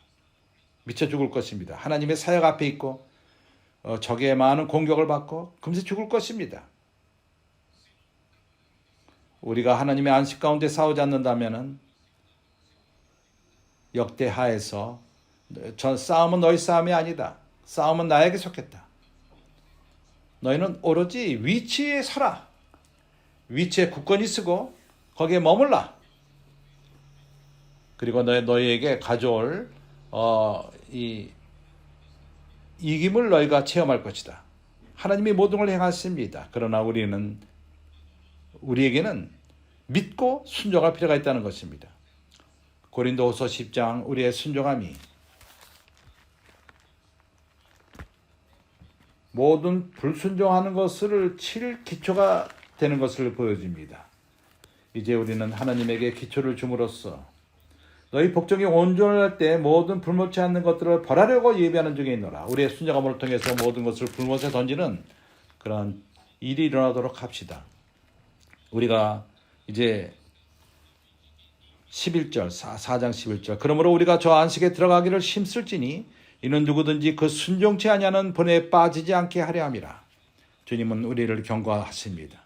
미쳐 죽을 것입니다. 하나님의 사역 앞에 있고 적의 많은 공격을 받고 금세 죽을 것입니다. 우리가 하나님의 안식 가운데 싸우지 않는다면 역대하에서 전 싸움은 너희 싸움이 아니다. 싸움은 나에게 속했다. 너희는 오로지 위치에 서라. 위치에 굳건히 쓰고 거기에 머물라. 그리고 너희에게 가져올 이김을 너희가 체험할 것이다. 하나님이 모든 걸 행하십니다. 그러나 우리에게는 믿고 순종할 필요가 있다는 것입니다. 고린도후서 10장 우리의 순종함이 모든 불순종하는 것을 칠 기초가 되는 것을 보여줍니다. 이제 우리는 하나님에게 기초를 줌으로써 너희 복종이 온전할 때 모든 불못치 않는 것들을 벌하려고 예비하는 중에 있노라. 우리의 순종함을 통해서 모든 것을 불못에 던지는 그런 일이 일어나도록 합시다. 우리가 이제 11절 4장 11절 그러므로 우리가 저 안식에 들어가기를 힘쓸지니 이는 누구든지 그 순종치 아니하는 본에 빠지지 않게 하려 함이라. 주님은 우리를 경고하십니다.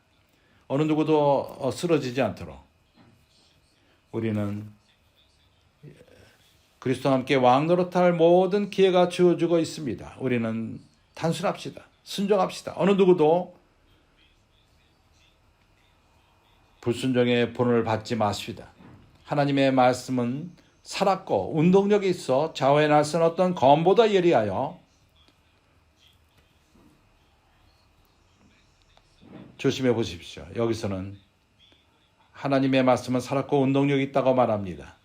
어느 누구도 쓰러지지 않도록 우리는 그리스도와 함께 왕노릇할 모든 기회가 주어지고 있습니다. 우리는 단순합시다. 순종합시다. 어느 누구도 불순종의 본을 받지 마십시다. 하나님의 말씀은 살았고 운동력이 있어 좌우의 날선 어떤 검보다 예리하여 조심해 보십시오. 여기서는 하나님의 말씀은 살았고 운동력이 있다고 말합니다.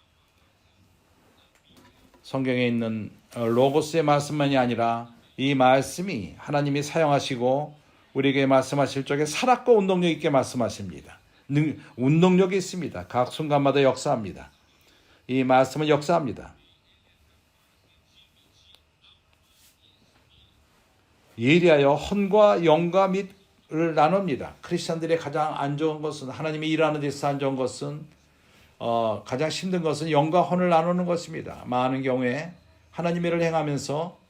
성경에 있는 로고스의 말씀만이 아니라 이 말씀이 하나님이 사용하시고 우리에게 말씀하실 적에 살았고 운동력 있게 말씀하십니다. 운동력이 있습니다. 각 순간마다 역사합니다. 이 말씀은 역사합니다. 예리하여 혼과 영과 밑을 나눕니다. 크리스천들의 가장 안 좋은 것은 하나님이 일하는 데서 안 좋은 것은 가장 힘든 것은 영과 혼을 나누는 것입니다. 많은 경우에 하나님의 일을 행하면서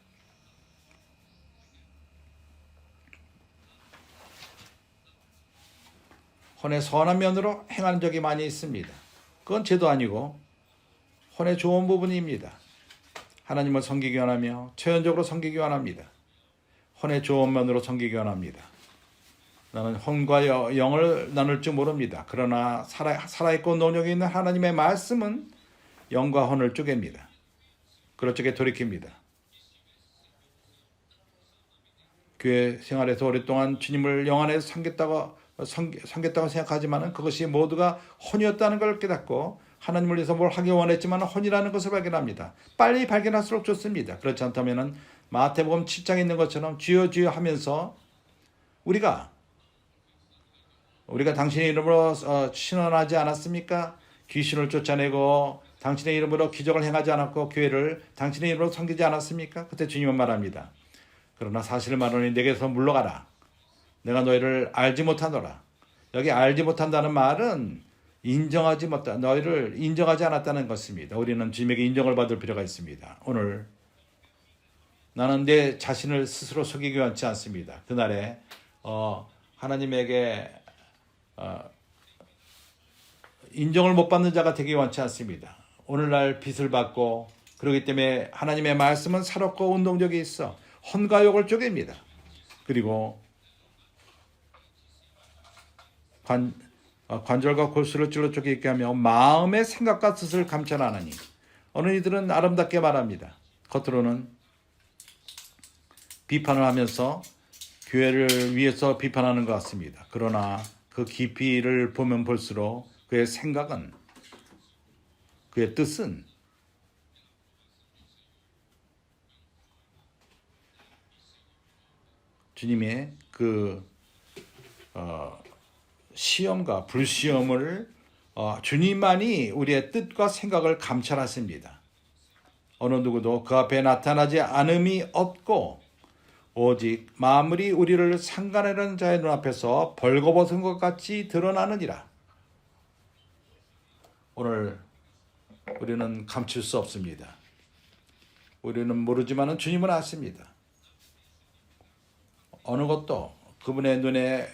혼의 선한 면으로 행하는 적이 많이 있습니다. 그건 죄도 아니고 혼의 좋은 부분입니다. 하나님을 섬기기 원하며 초연적으로 섬기기 원합니다. 혼의 좋은 면으로 섬기기 원합니다. 나는 혼과 영을 나눌 줄 모릅니다. 그러나 살아있고 능력이 있는 하나님의 말씀은 영과 혼을 쪼갭니다. 그럴 적에 돌이킵니다. 교회 생활에서 오랫동안 주님을 영 안에서 섬겼다고 생각하지만 그것이 모두가 혼이었다는 걸 깨닫고 하나님을 위해서 뭘 하기 원했지만 혼이라는 것을 발견합니다. 빨리 발견할수록 좋습니다. 그렇지 않다면 마태복음 7장에 있는 것처럼 주여 주여 하면서 우리가 당신의 이름으로 신원하지 않았습니까? 귀신을 쫓아내고 당신의 이름으로 기적을 행하지 않았고 교회를 당신의 이름으로 섬기지 않았습니까? 그때 주님은 말합니다. 그러나 사실을 말하니 내게서 물러가라. 내가 너희를 알지 못하노라. 여기 알지 못한다는 말은 너희를 인정하지 않았다는 것입니다. 우리는 주님에게 인정을 받을 필요가 있습니다. 오늘 나는 내 자신을 스스로 속이기 원치 않습니다. 그날에 하나님에게 인정을 못 받는 자가 되기 원치 않습니다. 오늘날 빚을 받고 그렇기 때문에 하나님의 말씀은 살았고 운동적이 있어 혼과 욕을 쪼갭니다. 그리고 관절과 골수를 찔러 쪼개게 하며 마음의 생각과 뜻을 감춰나느니 어느 이들은 아름답게 말합니다. 겉으로는 비판을 하면서 교회를 위해서 비판하는 것 같습니다. 그러나 그 깊이를 보면 볼수록 그의 생각은, 그의 뜻은 주님의 그 시험과 불시험을 주님만이 우리의 뜻과 생각을 감찰하십니다. 어느 누구도 그 앞에 나타나지 않음이 없고 오직 만물이 우리를 상관하는 자의 눈앞에서 벌거벗은 것 같이 드러나느니라. 오늘 우리는 감출 수 없습니다. 우리는 모르지만 주님은 아십니다. 어느 것도 그분의 눈에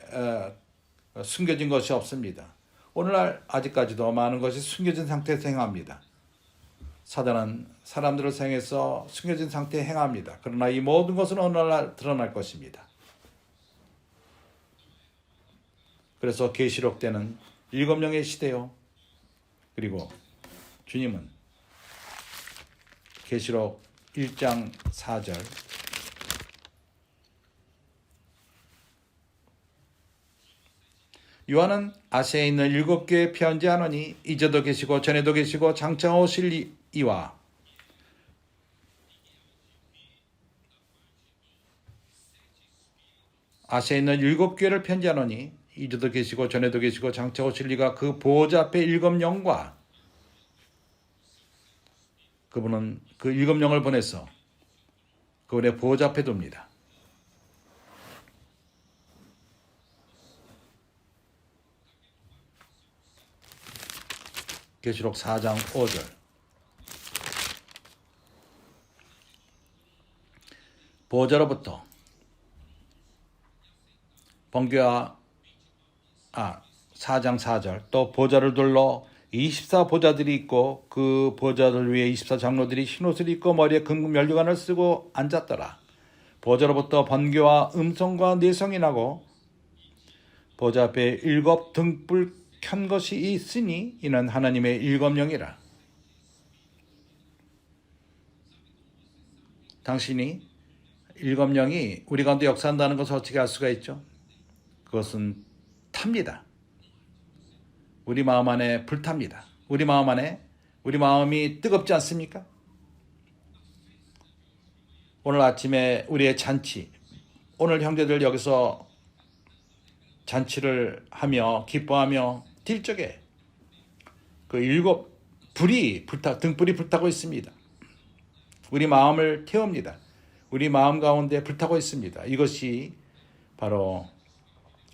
숨겨진 것이 없습니다. 오늘날 아직까지도 많은 것이 숨겨진 상태에서 행합니다. 사단은 사람들을 사용해서 숨겨진 상태에 행합니다. 그러나 이 모든 것은 어느 날 드러날 것입니다. 그래서 계시록 때는 7영의 시대요. 그리고 주님은 계시록 1장 4절 요한은 아시아에 있는 7교회에 편지하노니 이제도 계시고 전에도 계시고 장차 오실 이와 아시아에 있는 7교회를 편지하노니 이제도 계시고 전에도 계시고 장차 오실 이가 그 보호자 앞에 7영과 그분은 그 7영을 보내서 그분의 보호자 앞에 둡니다. 계시록 4장 5절 보호자로부터 번개와 4장 4절 또 보좌를 둘러 24보좌들이 있고 그 보좌들 위에 24장로들이 흰옷을 입고 머리에 금금 면류관을 쓰고 앉았더라. 보좌로부터 번개와 음성과 내성이 나고 보좌 앞에 7 등불 켠 것이 있으니 이는 하나님의 7영이라. 당신이 7영이 우리 가운데 역사한다는 것을 어떻게 알 수가 있죠? 그것은 탑니다. 우리 마음 안에 불탑니다. 우리 마음이 뜨겁지 않습니까? 오늘 아침에 우리의 잔치, 오늘 형제들 여기서 잔치를 하며 기뻐하며 딜적에 그 7 등불이 불타고 있습니다. 우리 마음을 태웁니다. 우리 마음 가운데 불타고 있습니다. 이것이 바로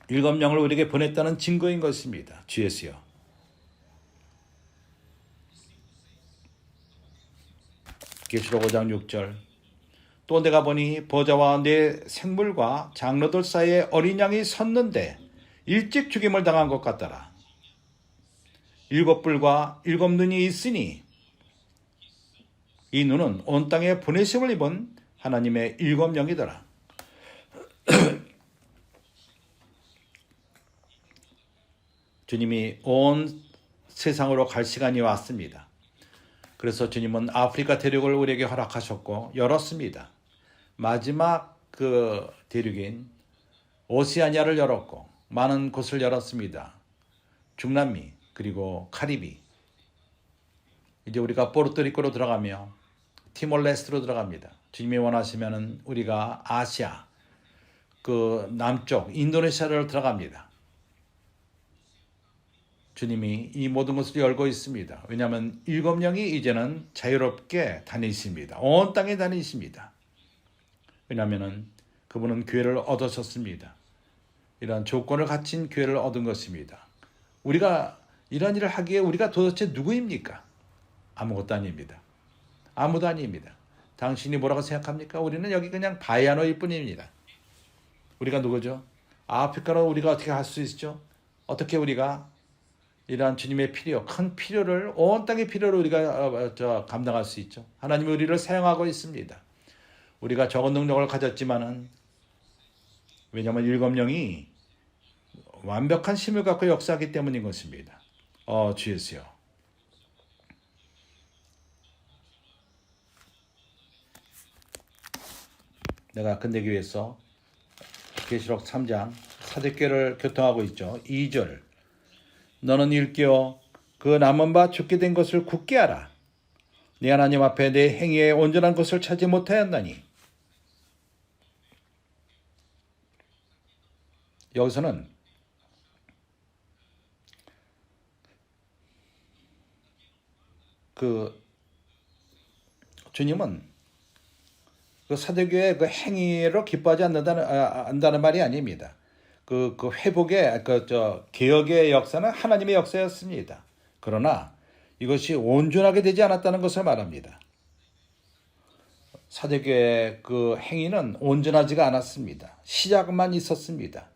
7영을 우리에게 보냈다는 증거인 것입니다. 주 예수여. 계시록 5장 6절 또 내가 보니 보좌와 내 생물과 장로들 사이에 어린 양이 섰는데 일찍 죽임을 당한 것 같더라. 7뿔과 7눈이 있으니 이 눈은 온 땅에 보내심을 입은 하나님의 7영이더라. 주님이 온 세상으로 갈 시간이 왔습니다. 그래서 주님은 아프리카 대륙을 우리에게 허락하셨고 열었습니다. 마지막 그 대륙인 오세아니아를 열었고 많은 곳을 열었습니다. 중남미 그리고 카리비 이제 우리가 포르토리코로 들어가며 티몰레스트로 들어갑니다. 주님이 원하시면은 우리가 아시아 그 남쪽 인도네시아를 들어갑니다. 주님이 이 모든 것을 열고 있습니다. 왜냐하면 7영이 이제는 자유롭게 다니십니다. 온 땅에 다니십니다. 왜냐하면 그분은 교회를 얻으셨습니다. 이러한 조건을 갖춘 교회를 얻은 것입니다. 우리가 이런 일을 하기에 우리가 도대체 누구입니까? 아무것도 아닙니다. 아무도 아닙니다. 당신이 뭐라고 생각합니까? 우리는 여기 그냥 바이아노일 뿐입니다. 우리가 누구죠? 아프리카로 우리가 어떻게 할 수 있죠? 어떻게 우리가 이러한 주님의 필요, 큰 필요를, 온 땅의 필요를 우리가 감당할 수 있죠? 하나님이 우리를 사용하고 있습니다. 우리가 적은 능력을 가졌지만은, 왜냐하면 일곱 영이 완벽한 힘을 갖고 역사하기 때문인 것입니다. 주 예수여. 내가 끝내기 위해서 계시록 3장 사대교회를 교통하고 있죠. 2절. 너는 일깨어 그 남은 바 죽게 된 것을 굳게 하라. 네 하나님 앞에 내 행위에 온전한 것을 찾지 못하였나니. 여기서는 주님은 그 사대교의 그 행위로 기뻐하지 않는다는 말이 아닙니다. 그 회복의 개혁의 역사는 하나님의 역사였습니다. 그러나 이것이 온전하게 되지 않았다는 것을 말합니다. 사대교의 그 행위는 온전하지가 않았습니다. 시작만 있었습니다.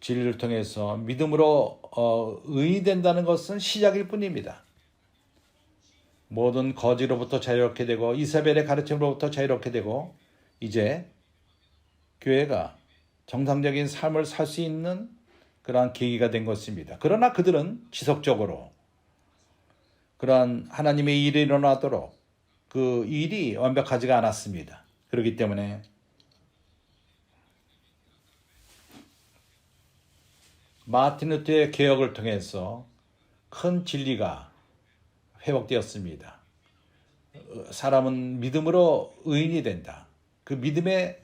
진리를 통해서 믿음으로 의인이 된다는 것은 시작일 뿐입니다. 모든 거지로부터 자유롭게 되고 이사벨의 가르침으로부터 자유롭게 되고 이제 교회가 정상적인 삶을 살 수 있는 그러한 계기가 된 것입니다. 그러나 그들은 지속적으로 그러한 하나님의 일이 일어나도록 그 일이 완벽하지가 않았습니다. 그렇기 때문에 마틴 루터의 개혁을 통해서 큰 진리가 회복되었습니다. 사람은 믿음으로 의인이 된다. 그 믿음의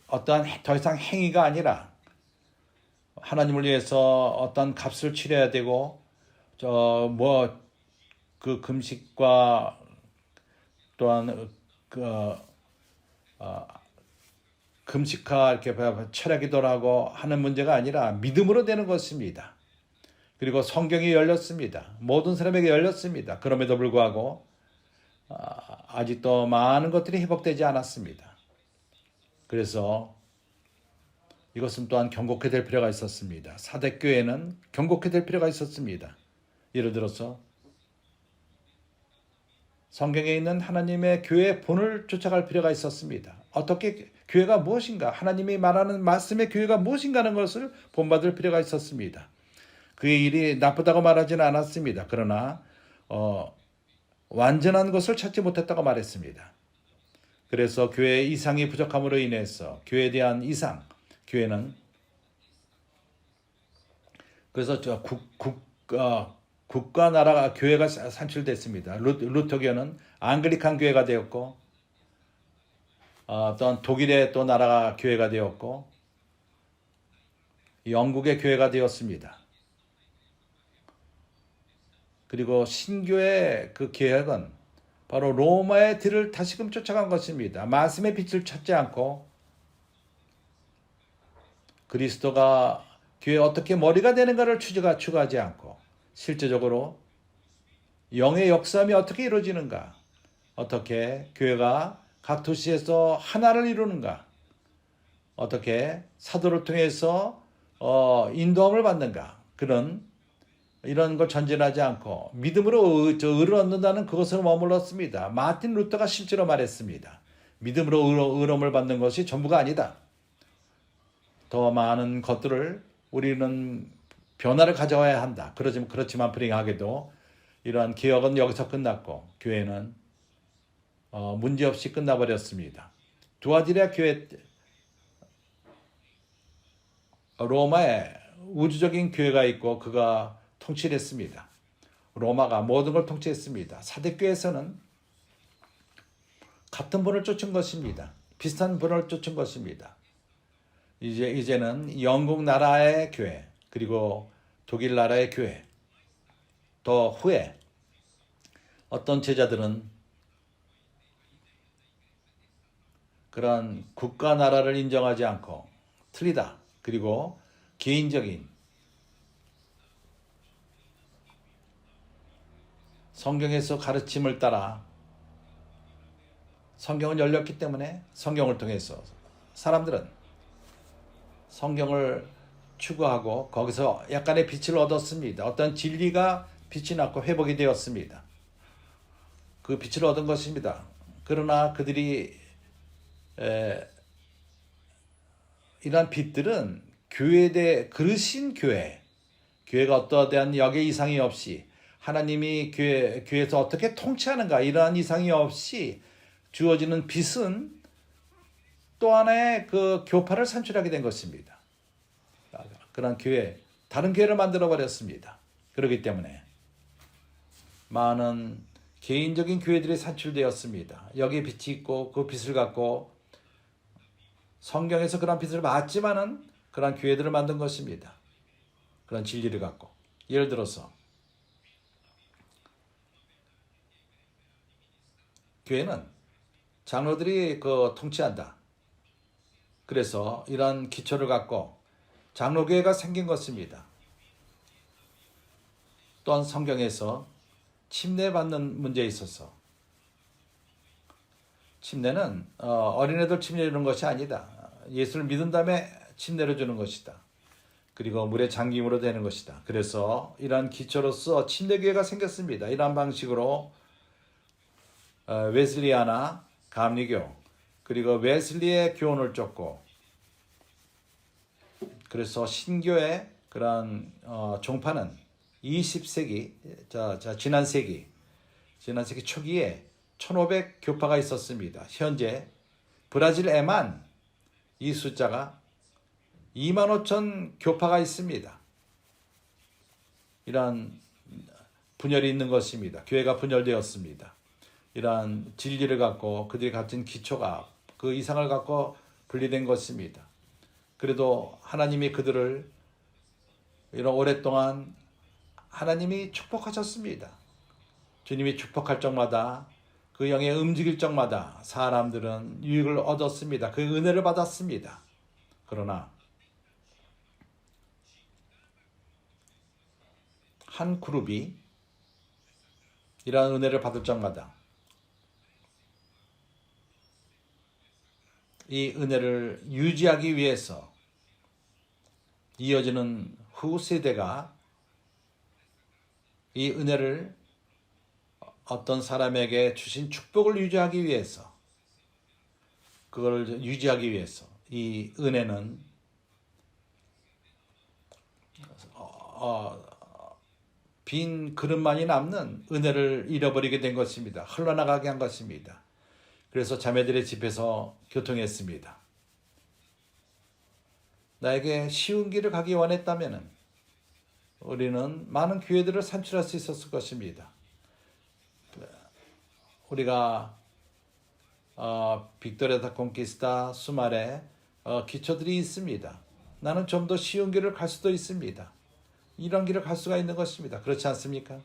어떠한 더 이상 행위가 아니라 하나님을 위해서 어떤 값을 치러야 되고 그 금식과 또한 금식과 이렇게 철야기도를 하고 하는 문제가 아니라 믿음으로 되는 것입니다. 그리고 성경이 열렸습니다. 모든 사람에게 열렸습니다. 그럼에도 불구하고 아직도 많은 것들이 회복되지 않았습니다. 그래서 이것은 또한 경고케 될 필요가 있었습니다. 사대교회는 경고케 될 필요가 있었습니다. 예를 들어서 성경에 있는 하나님의 교회의 본을 쫓아갈 필요가 있었습니다. 어떻게 교회가 무엇인가, 하나님이 말하는 말씀의 교회가 무엇인가 하는 것을 본받을 필요가 있었습니다. 그의 일이 나쁘다고 말하지는 않았습니다. 그러나 완전한 것을 찾지 못했다고 말했습니다. 그래서 교회의 이상이 부족함으로 인해서 교회에 대한 이상, 교회는 그래서 국가 나라가 교회가 산출됐습니다. 루터교는 앙글리칸 교회가 되었고 또한 독일의 또 나라가 교회가 되었고 영국의 교회가 되었습니다. 그리고 신교의 그 개혁은 바로 로마의 뒤를 다시금 쫓아간 것입니다. 말씀의 빛을 찾지 않고 그리스도가 교회에 어떻게 머리가 되는가를 추구하지 않고 실제적으로 영의 역사함이 어떻게 이루어지는가, 어떻게 교회가 각 도시에서 하나를 이루는가, 어떻게 사도를 통해서 인도함을 받는가, 이런 걸 전진하지 않고 믿음으로 의를 얻는다는 그것을 머물렀습니다. 마틴 루터가 실제로 말했습니다. 믿음으로 의로움을 받는 것이 전부가 아니다. 더 많은 것들을 우리는 변화를 가져와야 한다. 그렇지만 불행하게도 이러한 개혁은 여기서 끝났고 교회는 문제없이 끝나버렸습니다. 두아디라 교회, 로마에 우주적인 교회가 있고 그가 통치를 했습니다. 로마가 모든 걸 통치했습니다. 사대교회에서는 같은 분을 쫓은 것입니다. 비슷한 분을 쫓은 것입니다. 이제는 영국 나라의 교회, 그리고 독일 나라의 교회, 더 후에 어떤 제자들은 그런 국가 나라를 인정하지 않고 틀리다. 그리고 개인적인 성경에서 가르침을 따라 성경은 열렸기 때문에 성경을 통해서 사람들은 성경을 추구하고 거기서 약간의 빛을 얻었습니다. 어떤 진리가 빛이 났고 회복이 되었습니다. 그 빛을 얻은 것입니다. 그러나 그들이 이러한 빛들은 교회에 대해 그르신 교회가 어떠한 역의 이상이 없이 하나님이 교회에서 어떻게 통치하는가 이러한 이상이 없이 주어지는 빛은 또 하나의 그 교파를 산출하게 된 것입니다. 그런 다른 교회를 만들어 버렸습니다. 그렇기 때문에 많은 개인적인 교회들이 산출되었습니다. 여기에 빛이 있고 그 빛을 갖고 성경에서 그런 빛을 받지만은 그런 교회들을 만든 것입니다. 그런 진리를 갖고. 예를 들어서 교회는 장로들이 통치한다. 그래서 이런 기초를 갖고 장로교회가 생긴 것입니다. 또한 성경에서 침례받는 문제에 있어서 침례는 어린애들 침례 주는 것이 아니다. 예수를 믿은 다음에 침례를 주는 것이다. 그리고 물에 잠김으로 되는 것이다. 그래서 이러한 기초로서 침례교회가 생겼습니다. 이러한 방식으로 웨슬리아나 감리교 그리고 웨슬리의 교훈을 쫓고 그래서 신교의 그런 종파는 20세기 지난 세기 초기에 1500 교파가 있었습니다. 현재 브라질에만 이 숫자가 25,000 교파가 있습니다. 이러한 분열이 있는 것입니다. 교회가 분열되었습니다. 이러한 진리를 갖고 그들이 가진 기초가 그 이상을 갖고 분리된 것입니다. 그래도 하나님이 그들을 이런 오랫동안 하나님이 축복하셨습니다. 주님이 축복할 적마다 그 영에 움직일 적마다 사람들은 유익을 얻었습니다. 그 은혜를 받았습니다. 그러나 한 그룹이 이러한 은혜를 받을 적마다 이 은혜를 유지하기 위해서 이어지는 후 세대가 이 은혜를 어떤 사람에게 주신 축복을 유지하기 위해서 그걸 유지하기 위해서 이 은혜는 빈 그릇만이 남는 은혜를 잃어버리게 된 것입니다. 흘러나가게 한 것입니다. 그래서 자매들의 집에서 교통했습니다. 나에게 쉬운 길을 가기 원했다면 우리는 많은 교회들을 산출할 수 있었을 것입니다. 우리가 빅토리아 다 콘키스타 수말에 기초들이 있습니다. 나는 좀 더 쉬운 길을 갈 수도 있습니다. 이런 길을 갈 수가 있는 것입니다. 그렇지 않습니까?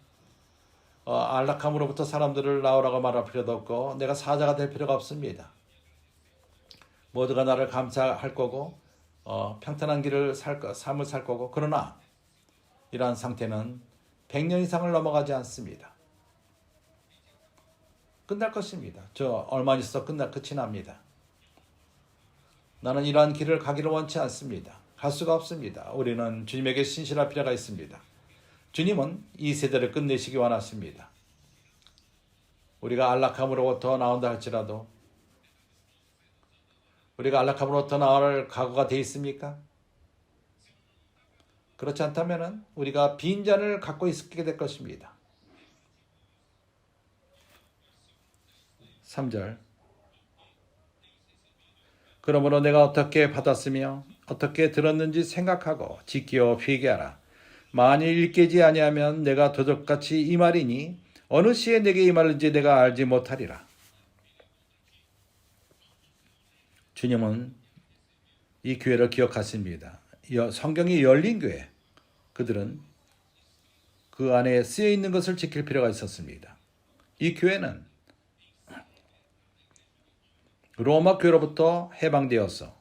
안락함으로부터 사람들을 나오라고 말할 필요도 없고 내가 사자가 될 필요가 없습니다. 모두가 나를 감사할 거고 평탄한 삶을 살 거고 그러나 이러한 상태는 100년 이상을 넘어가지 않습니다. 끝날 것입니다. 저 얼마 있어 끝이 납니다. 나는 이러한 길을 가기를 원치 않습니다. 갈 수가 없습니다. 우리는 주님에게 신실할 필요가 있습니다. 주님은 이 세대를 끝내시기 원하십니다. 우리가 안락함으로부터 나온다 할지라도 우리가 안락함으로부터 나올 각오가 되어 있습니까? 그렇지 않다면 우리가 빈잔을 갖고 있게 될 것입니다. 3절 그러므로 내가 어떻게 받았으며 어떻게 들었는지 생각하고 지키어 회개하라. 만일 일깨지 아니하면 내가 도적같이 임하리니 어느 시에 내게 임하는지 내가 알지 못하리라. 주님은 이 교회를 기억하십니다. 성경이 열린 교회, 그들은 그 안에 쓰여 있는 것을 지킬 필요가 있었습니다. 이 교회는 로마 교회로부터 해방되어서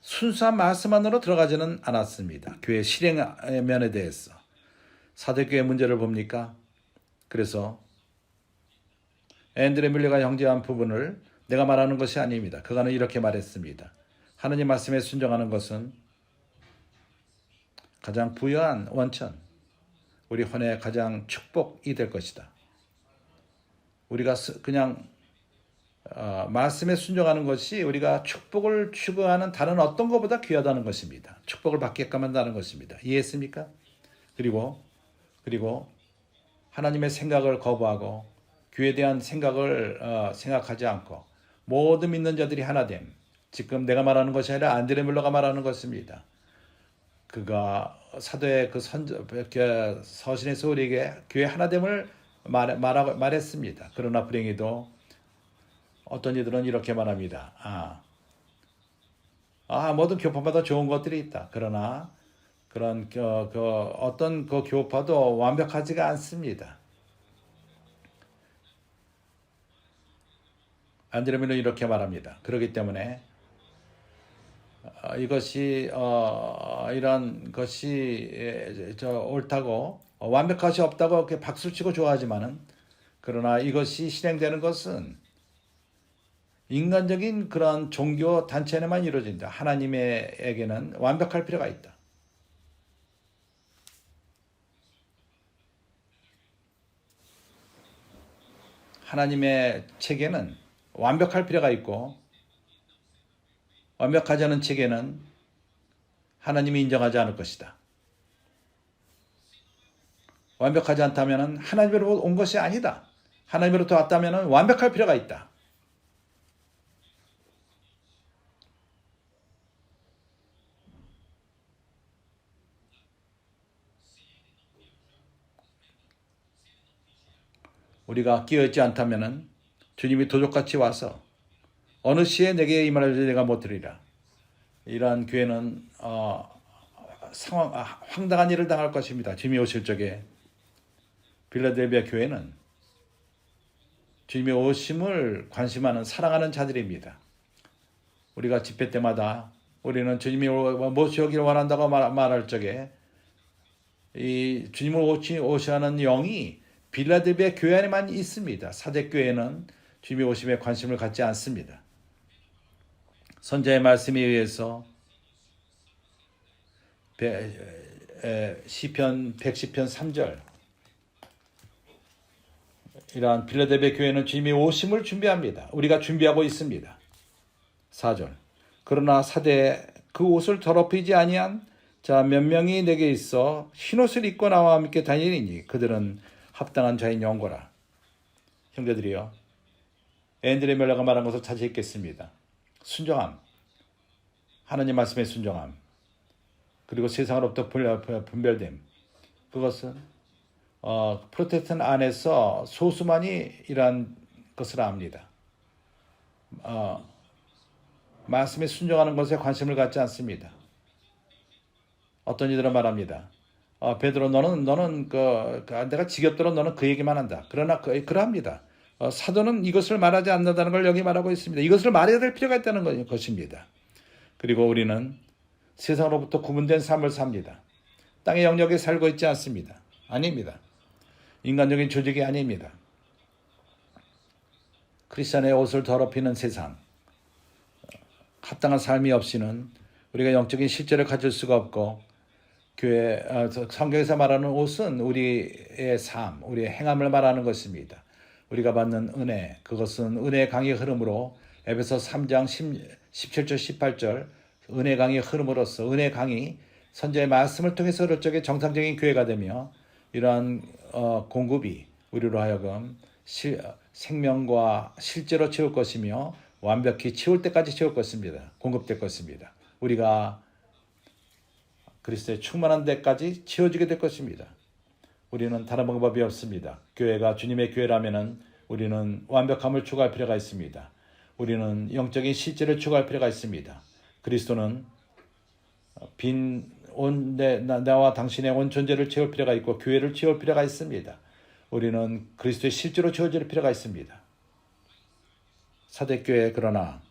순수한 말씀만으로 들어가지는 않았습니다. 교회 실행면에 대해서. 사대교회 문제를 봅니까? 그래서 앤드레 밀러가 형제한 부분을 내가 말하는 것이 아닙니다. 그가는 이렇게 말했습니다. 하느님 말씀에 순종하는 것은 가장 부유한 원천, 우리 혼의 가장 축복이 될 것이다. 우리가 그냥 말씀에 순종하는 것이 우리가 축복을 추구하는 다른 어떤 것보다 귀하다는 것입니다. 축복을 받게끔 한다는 것입니다. 이해했습니까? 그리고 하나님의 생각을 거부하고 교회에 대한 생각을 생각하지 않고 모든 믿는 자들이 하나됨. 지금 내가 말하는 것이 아니라 안드레 밀러가 말하는 것입니다. 그가 사도의 그 서신에서 우리에게 교회 하나됨을 말했습니다. 그러나 불행히도 어떤 이들은 이렇게 말합니다. 모든 교파마다 좋은 것들이 있다. 그러나 그런 어떤 그 교파도 완벽하지가 않습니다. 안드레 밀러는 이렇게 말합니다. 그렇기 때문에 이것이 이런 것이 옳다고 완벽할 수 없다고 이렇게 박수치고 좋아하지만은 그러나 이것이 실행되는 것은 인간적인 그런 종교 단체에만 이루어진다. 하나님에게는 완벽할 필요가 있다. 하나님의 체계는 완벽할 필요가 있고 완벽하지 않은 체계는 하나님이 인정하지 않을 것이다. 완벽하지 않다면 하나님으로부터 온 것이 아니다. 하나님으로부터 왔다면 완벽할 필요가 있다. 우리가 끼어있지 않다면 주님이 도적같이 와서 어느 시에 내게 이 말을 내가 못 들으리라. 이러한 교회는 황당한 일을 당할 것입니다. 주님이 오실 적에 빌라델비아 교회는 주님의 오심을 관심하는 사랑하는 자들입니다. 우리가 집회 때마다 우리는 주님이 모시오기를 원한다고 말할 적에 이 주님을 오시하는 영이 빌라델비아 교회 안에만 있습니다. 사대교회는 주님의 오심에 관심을 갖지 않습니다. 선자의 말씀에 의해서 시편 110편 3절 이러한 빌라델비아 교회는 주님의 오심을 준비합니다. 우리가 준비하고 있습니다. 4절 그러나 사대에 그 옷을 더럽히지 아니한 자 몇 명이 내게 있어 흰옷을 입고 나와 함께 다니리니 그들은 합당한 자인 영고라. 형제들이여 앤드레 밀러가 말한 것을 다시 읽겠습니다. 순종함, 하나님 말씀의 순종함, 그리고 세상으로부터 분별됨. 그것은 프로테스탄트 안에서 소수만이 이러한 것을 압니다. 말씀에 순종하는 것에 관심을 갖지 않습니다. 어떤 이들은 말합니다. 베드로 너는 내가 지겹도록 너는 그 얘기만 한다. 그러나 그러합니다. 사도는 이것을 말하지 않는다는 걸 여기 말하고 있습니다. 이것을 말해야 될 필요가 있다는 것입니다. 그리고 우리는 세상으로부터 구분된 삶을 삽니다. 땅의 영역에 살고 있지 않습니다. 아닙니다. 인간적인 조직이 아닙니다. 크리스천의 옷을 더럽히는 세상, 합당한 삶이 없이는 우리가 영적인 실제를 가질 수가 없고 교회 성경에서 말하는 옷은 우리의 삶, 우리의 행함을 말하는 것입니다. 우리가 받는 은혜, 그것은 은혜의 강의 흐름으로 에베소 3장 17절 18절 은혜 강의 흐름으로써 은혜 강의 선지자의 말씀을 통해서 어릴 적에 정상적인 교회가 되며 이러한 공급이 우리로 하여금 생명과 실제로 채울 것이며 완벽히 채울 때까지 채울 것입니다. 공급될 것입니다. 우리가 그리스도의 충만한 데까지 채워지게 될 것입니다. 우리는 다른 방법이 없습니다. 교회가 주님의 교회라면 우리는 완벽함을 추구할 필요가 있습니다. 우리는 영적인 실제를 추구할 필요가 있습니다. 그리스도는 나와 당신의 온 존재를 채울 필요가 있고 교회를 채울 필요가 있습니다. 우리는 그리스도의 실제로 채워질 필요가 있습니다. 사대교회 그러나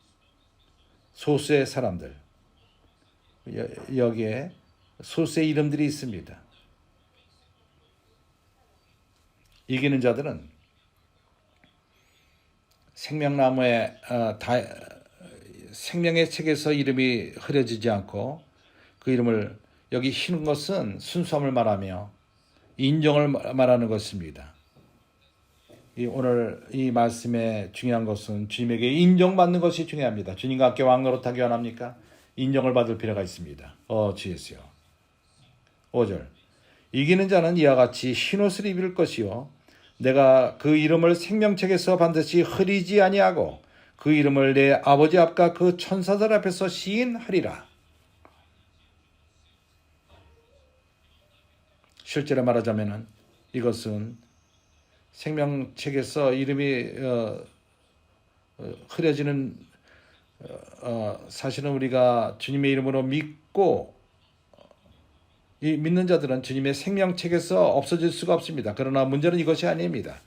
소수의 사람들 여기에 소수의 이름들이 있습니다. 이기는 자들은 생명나무에 생명의 책에서 이름이 흐려지지 않고 그 이름을 여기 흰 것은 순수함을 말하며 인정을 말하는 것입니다. 오늘 이 말씀의 중요한 것은 주님에게 인정받는 것이 중요합니다. 주님과 함께 왕노릇하기 원합니까? 인정을 받을 필요가 있습니다. 주 예수여. 5절. 이기는 자는 이와 같이 흰옷을 입을 것이요 내가 그 이름을 생명책에서 반드시 흐리지 아니하고 그 이름을 내 아버지 앞과 그 천사들 앞에서 시인하리라. 실제로 말하자면 이것은 생명책에서 이름이 흐려지는 사실은 우리가 주님의 이름으로 믿고 이 믿는 자들은 주님의 생명책에서 없어질 수가 없습니다. 그러나 문제는 이것이 아닙니다.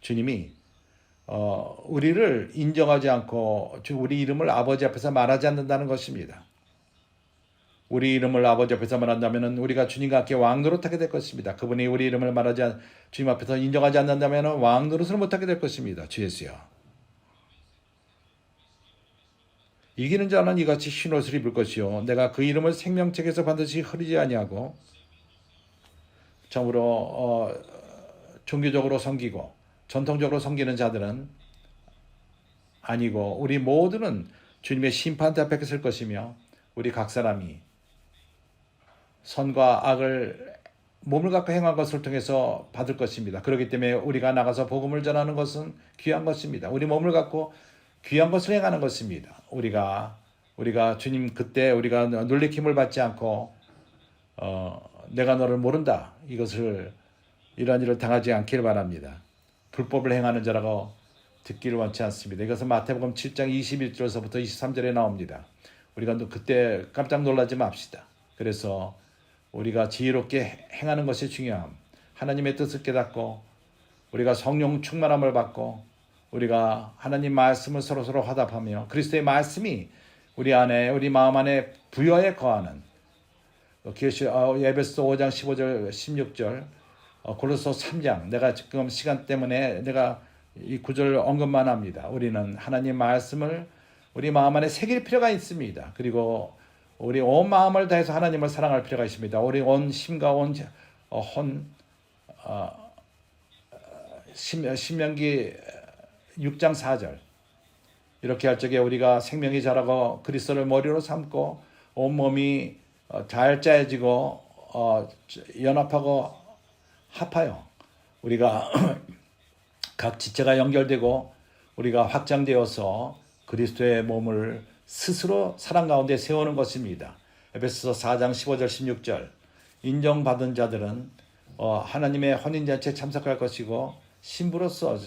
주님이 우리를 인정하지 않고 우리 이름을 아버지 앞에서 말하지 않는다는 것입니다. 우리 이름을 아버지 앞에서 말한다면 우리가 주님과 함께 왕노릇하게 될 것입니다. 그분이 우리 이름을 주님 앞에서 인정하지 않는다면 왕노릇을 못하게 될 것입니다. 주 예수여. 이기는 자는 이같이 흰옷을 입을 것이요 내가 그 이름을 생명책에서 반드시 흐리지 아니하고 참으로 종교적으로 섬기고 전통적으로 섬기는 자들은 아니고 우리 모두는 주님의 심판대 앞에 설 것이며 우리 각 사람이 선과 악을 몸을 갖고 행한 것을 통해서 받을 것입니다. 그렇기 때문에 우리가 나가서 복음을 전하는 것은 귀한 것입니다. 우리 몸을 갖고 귀한 것을 행하는 것입니다. 우리가 주님 그때 우리가 놀래킴을 받지 않고 내가 너를 모른다 이러한 일을 당하지 않기를 바랍니다. 불법을 행하는 자라고 듣기를 원치 않습니다. 이것은 마태복음 7장 21절에서부터 23절에 나옵니다. 우리가 그때 깜짝 놀라지 맙시다. 그래서 우리가 지혜롭게 행하는 것이 중요함. 하나님의 뜻을 깨닫고 우리가 성령 충만함을 받고 우리가 하나님 말씀을 서로서로 화답하며 그리스도의 말씀이 우리 안에 우리 마음 안에 부여에 거하는 에베소 5장 15절 16절 골로새 3장 내가 지금 시간 때문에 내가 이 구절을 언급만 합니다. 우리는 하나님 말씀을 우리 마음 안에 새길 필요가 있습니다. 그리고 우리 온 마음을 다해서 하나님을 사랑할 필요가 있습니다. 우리 온 심과 신명기 6장 4절 이렇게 할 적에 우리가 생명이 자라고 그리스도를 머리로 삼고 온몸이 잘 짜여지고 연합하고 합하여 우리가 각 지체가 연결되고 우리가 확장되어서 그리스도의 몸을 스스로 사랑 가운데 세우는 것입니다. 에베소서 4장 15절 16절 인정받은 자들은 하나님의 혼인잔치에 참석할 것이고 신부로서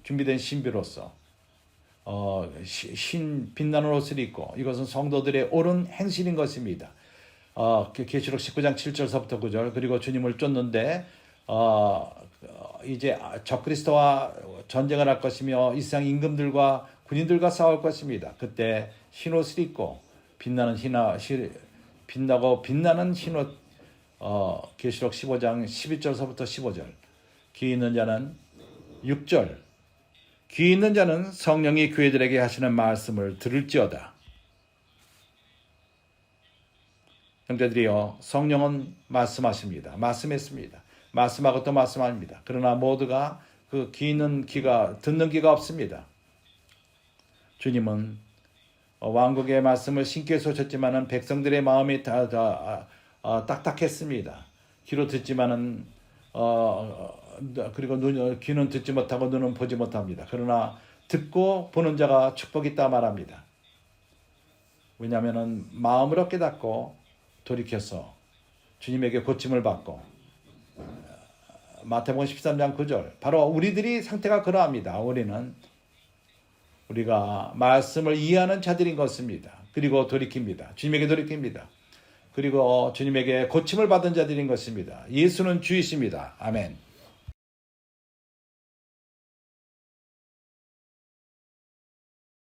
준비된 신비로서 빛나는 옷을 입고 이것은 성도들의 옳은 행실인 것입니다. 계시록 19장 7절서부터 9절 그리고 주님을 쫓는데 이제 적그리스도와 전쟁을 할 것이며 이 세상 임금들과 군인들과 싸울 것입니다. 그때 흰옷을 입고 빛나는 흰옷 계시록 15장 11절서부터 15절 귀 있는 자는 6절 귀 있는 자는 성령이 교회들에게 하시는 말씀을 들을지어다. 형제들이여 성령은 말씀하십니다. 말씀했습니다. 말씀하고 또 말씀합니다. 그러나 모두가 그 귀 있는 귀가 듣는 귀가 없습니다. 주님은 왕국의 말씀을 신께 쏘셨지만은 백성들의 마음이 다 딱딱했습니다. 귀로 듣지만은 그리고 귀는 듣지 못하고 눈은 보지 못합니다. 그러나 듣고 보는 자가 축복이 있다 말합니다. 왜냐하면은 마음으로 깨닫고 돌이켜서 주님에게 고침을 받고 마태복음 13장 9절 바로 우리들이 상태가 그러합니다. 우리가 말씀을 이해하는 자들인 것입니다. 그리고 돌이킵니다. 주님에게 돌이킵니다. 그리고 주님에게 고침을 받은 자들인 것입니다. 예수는 주이십니다. 아멘.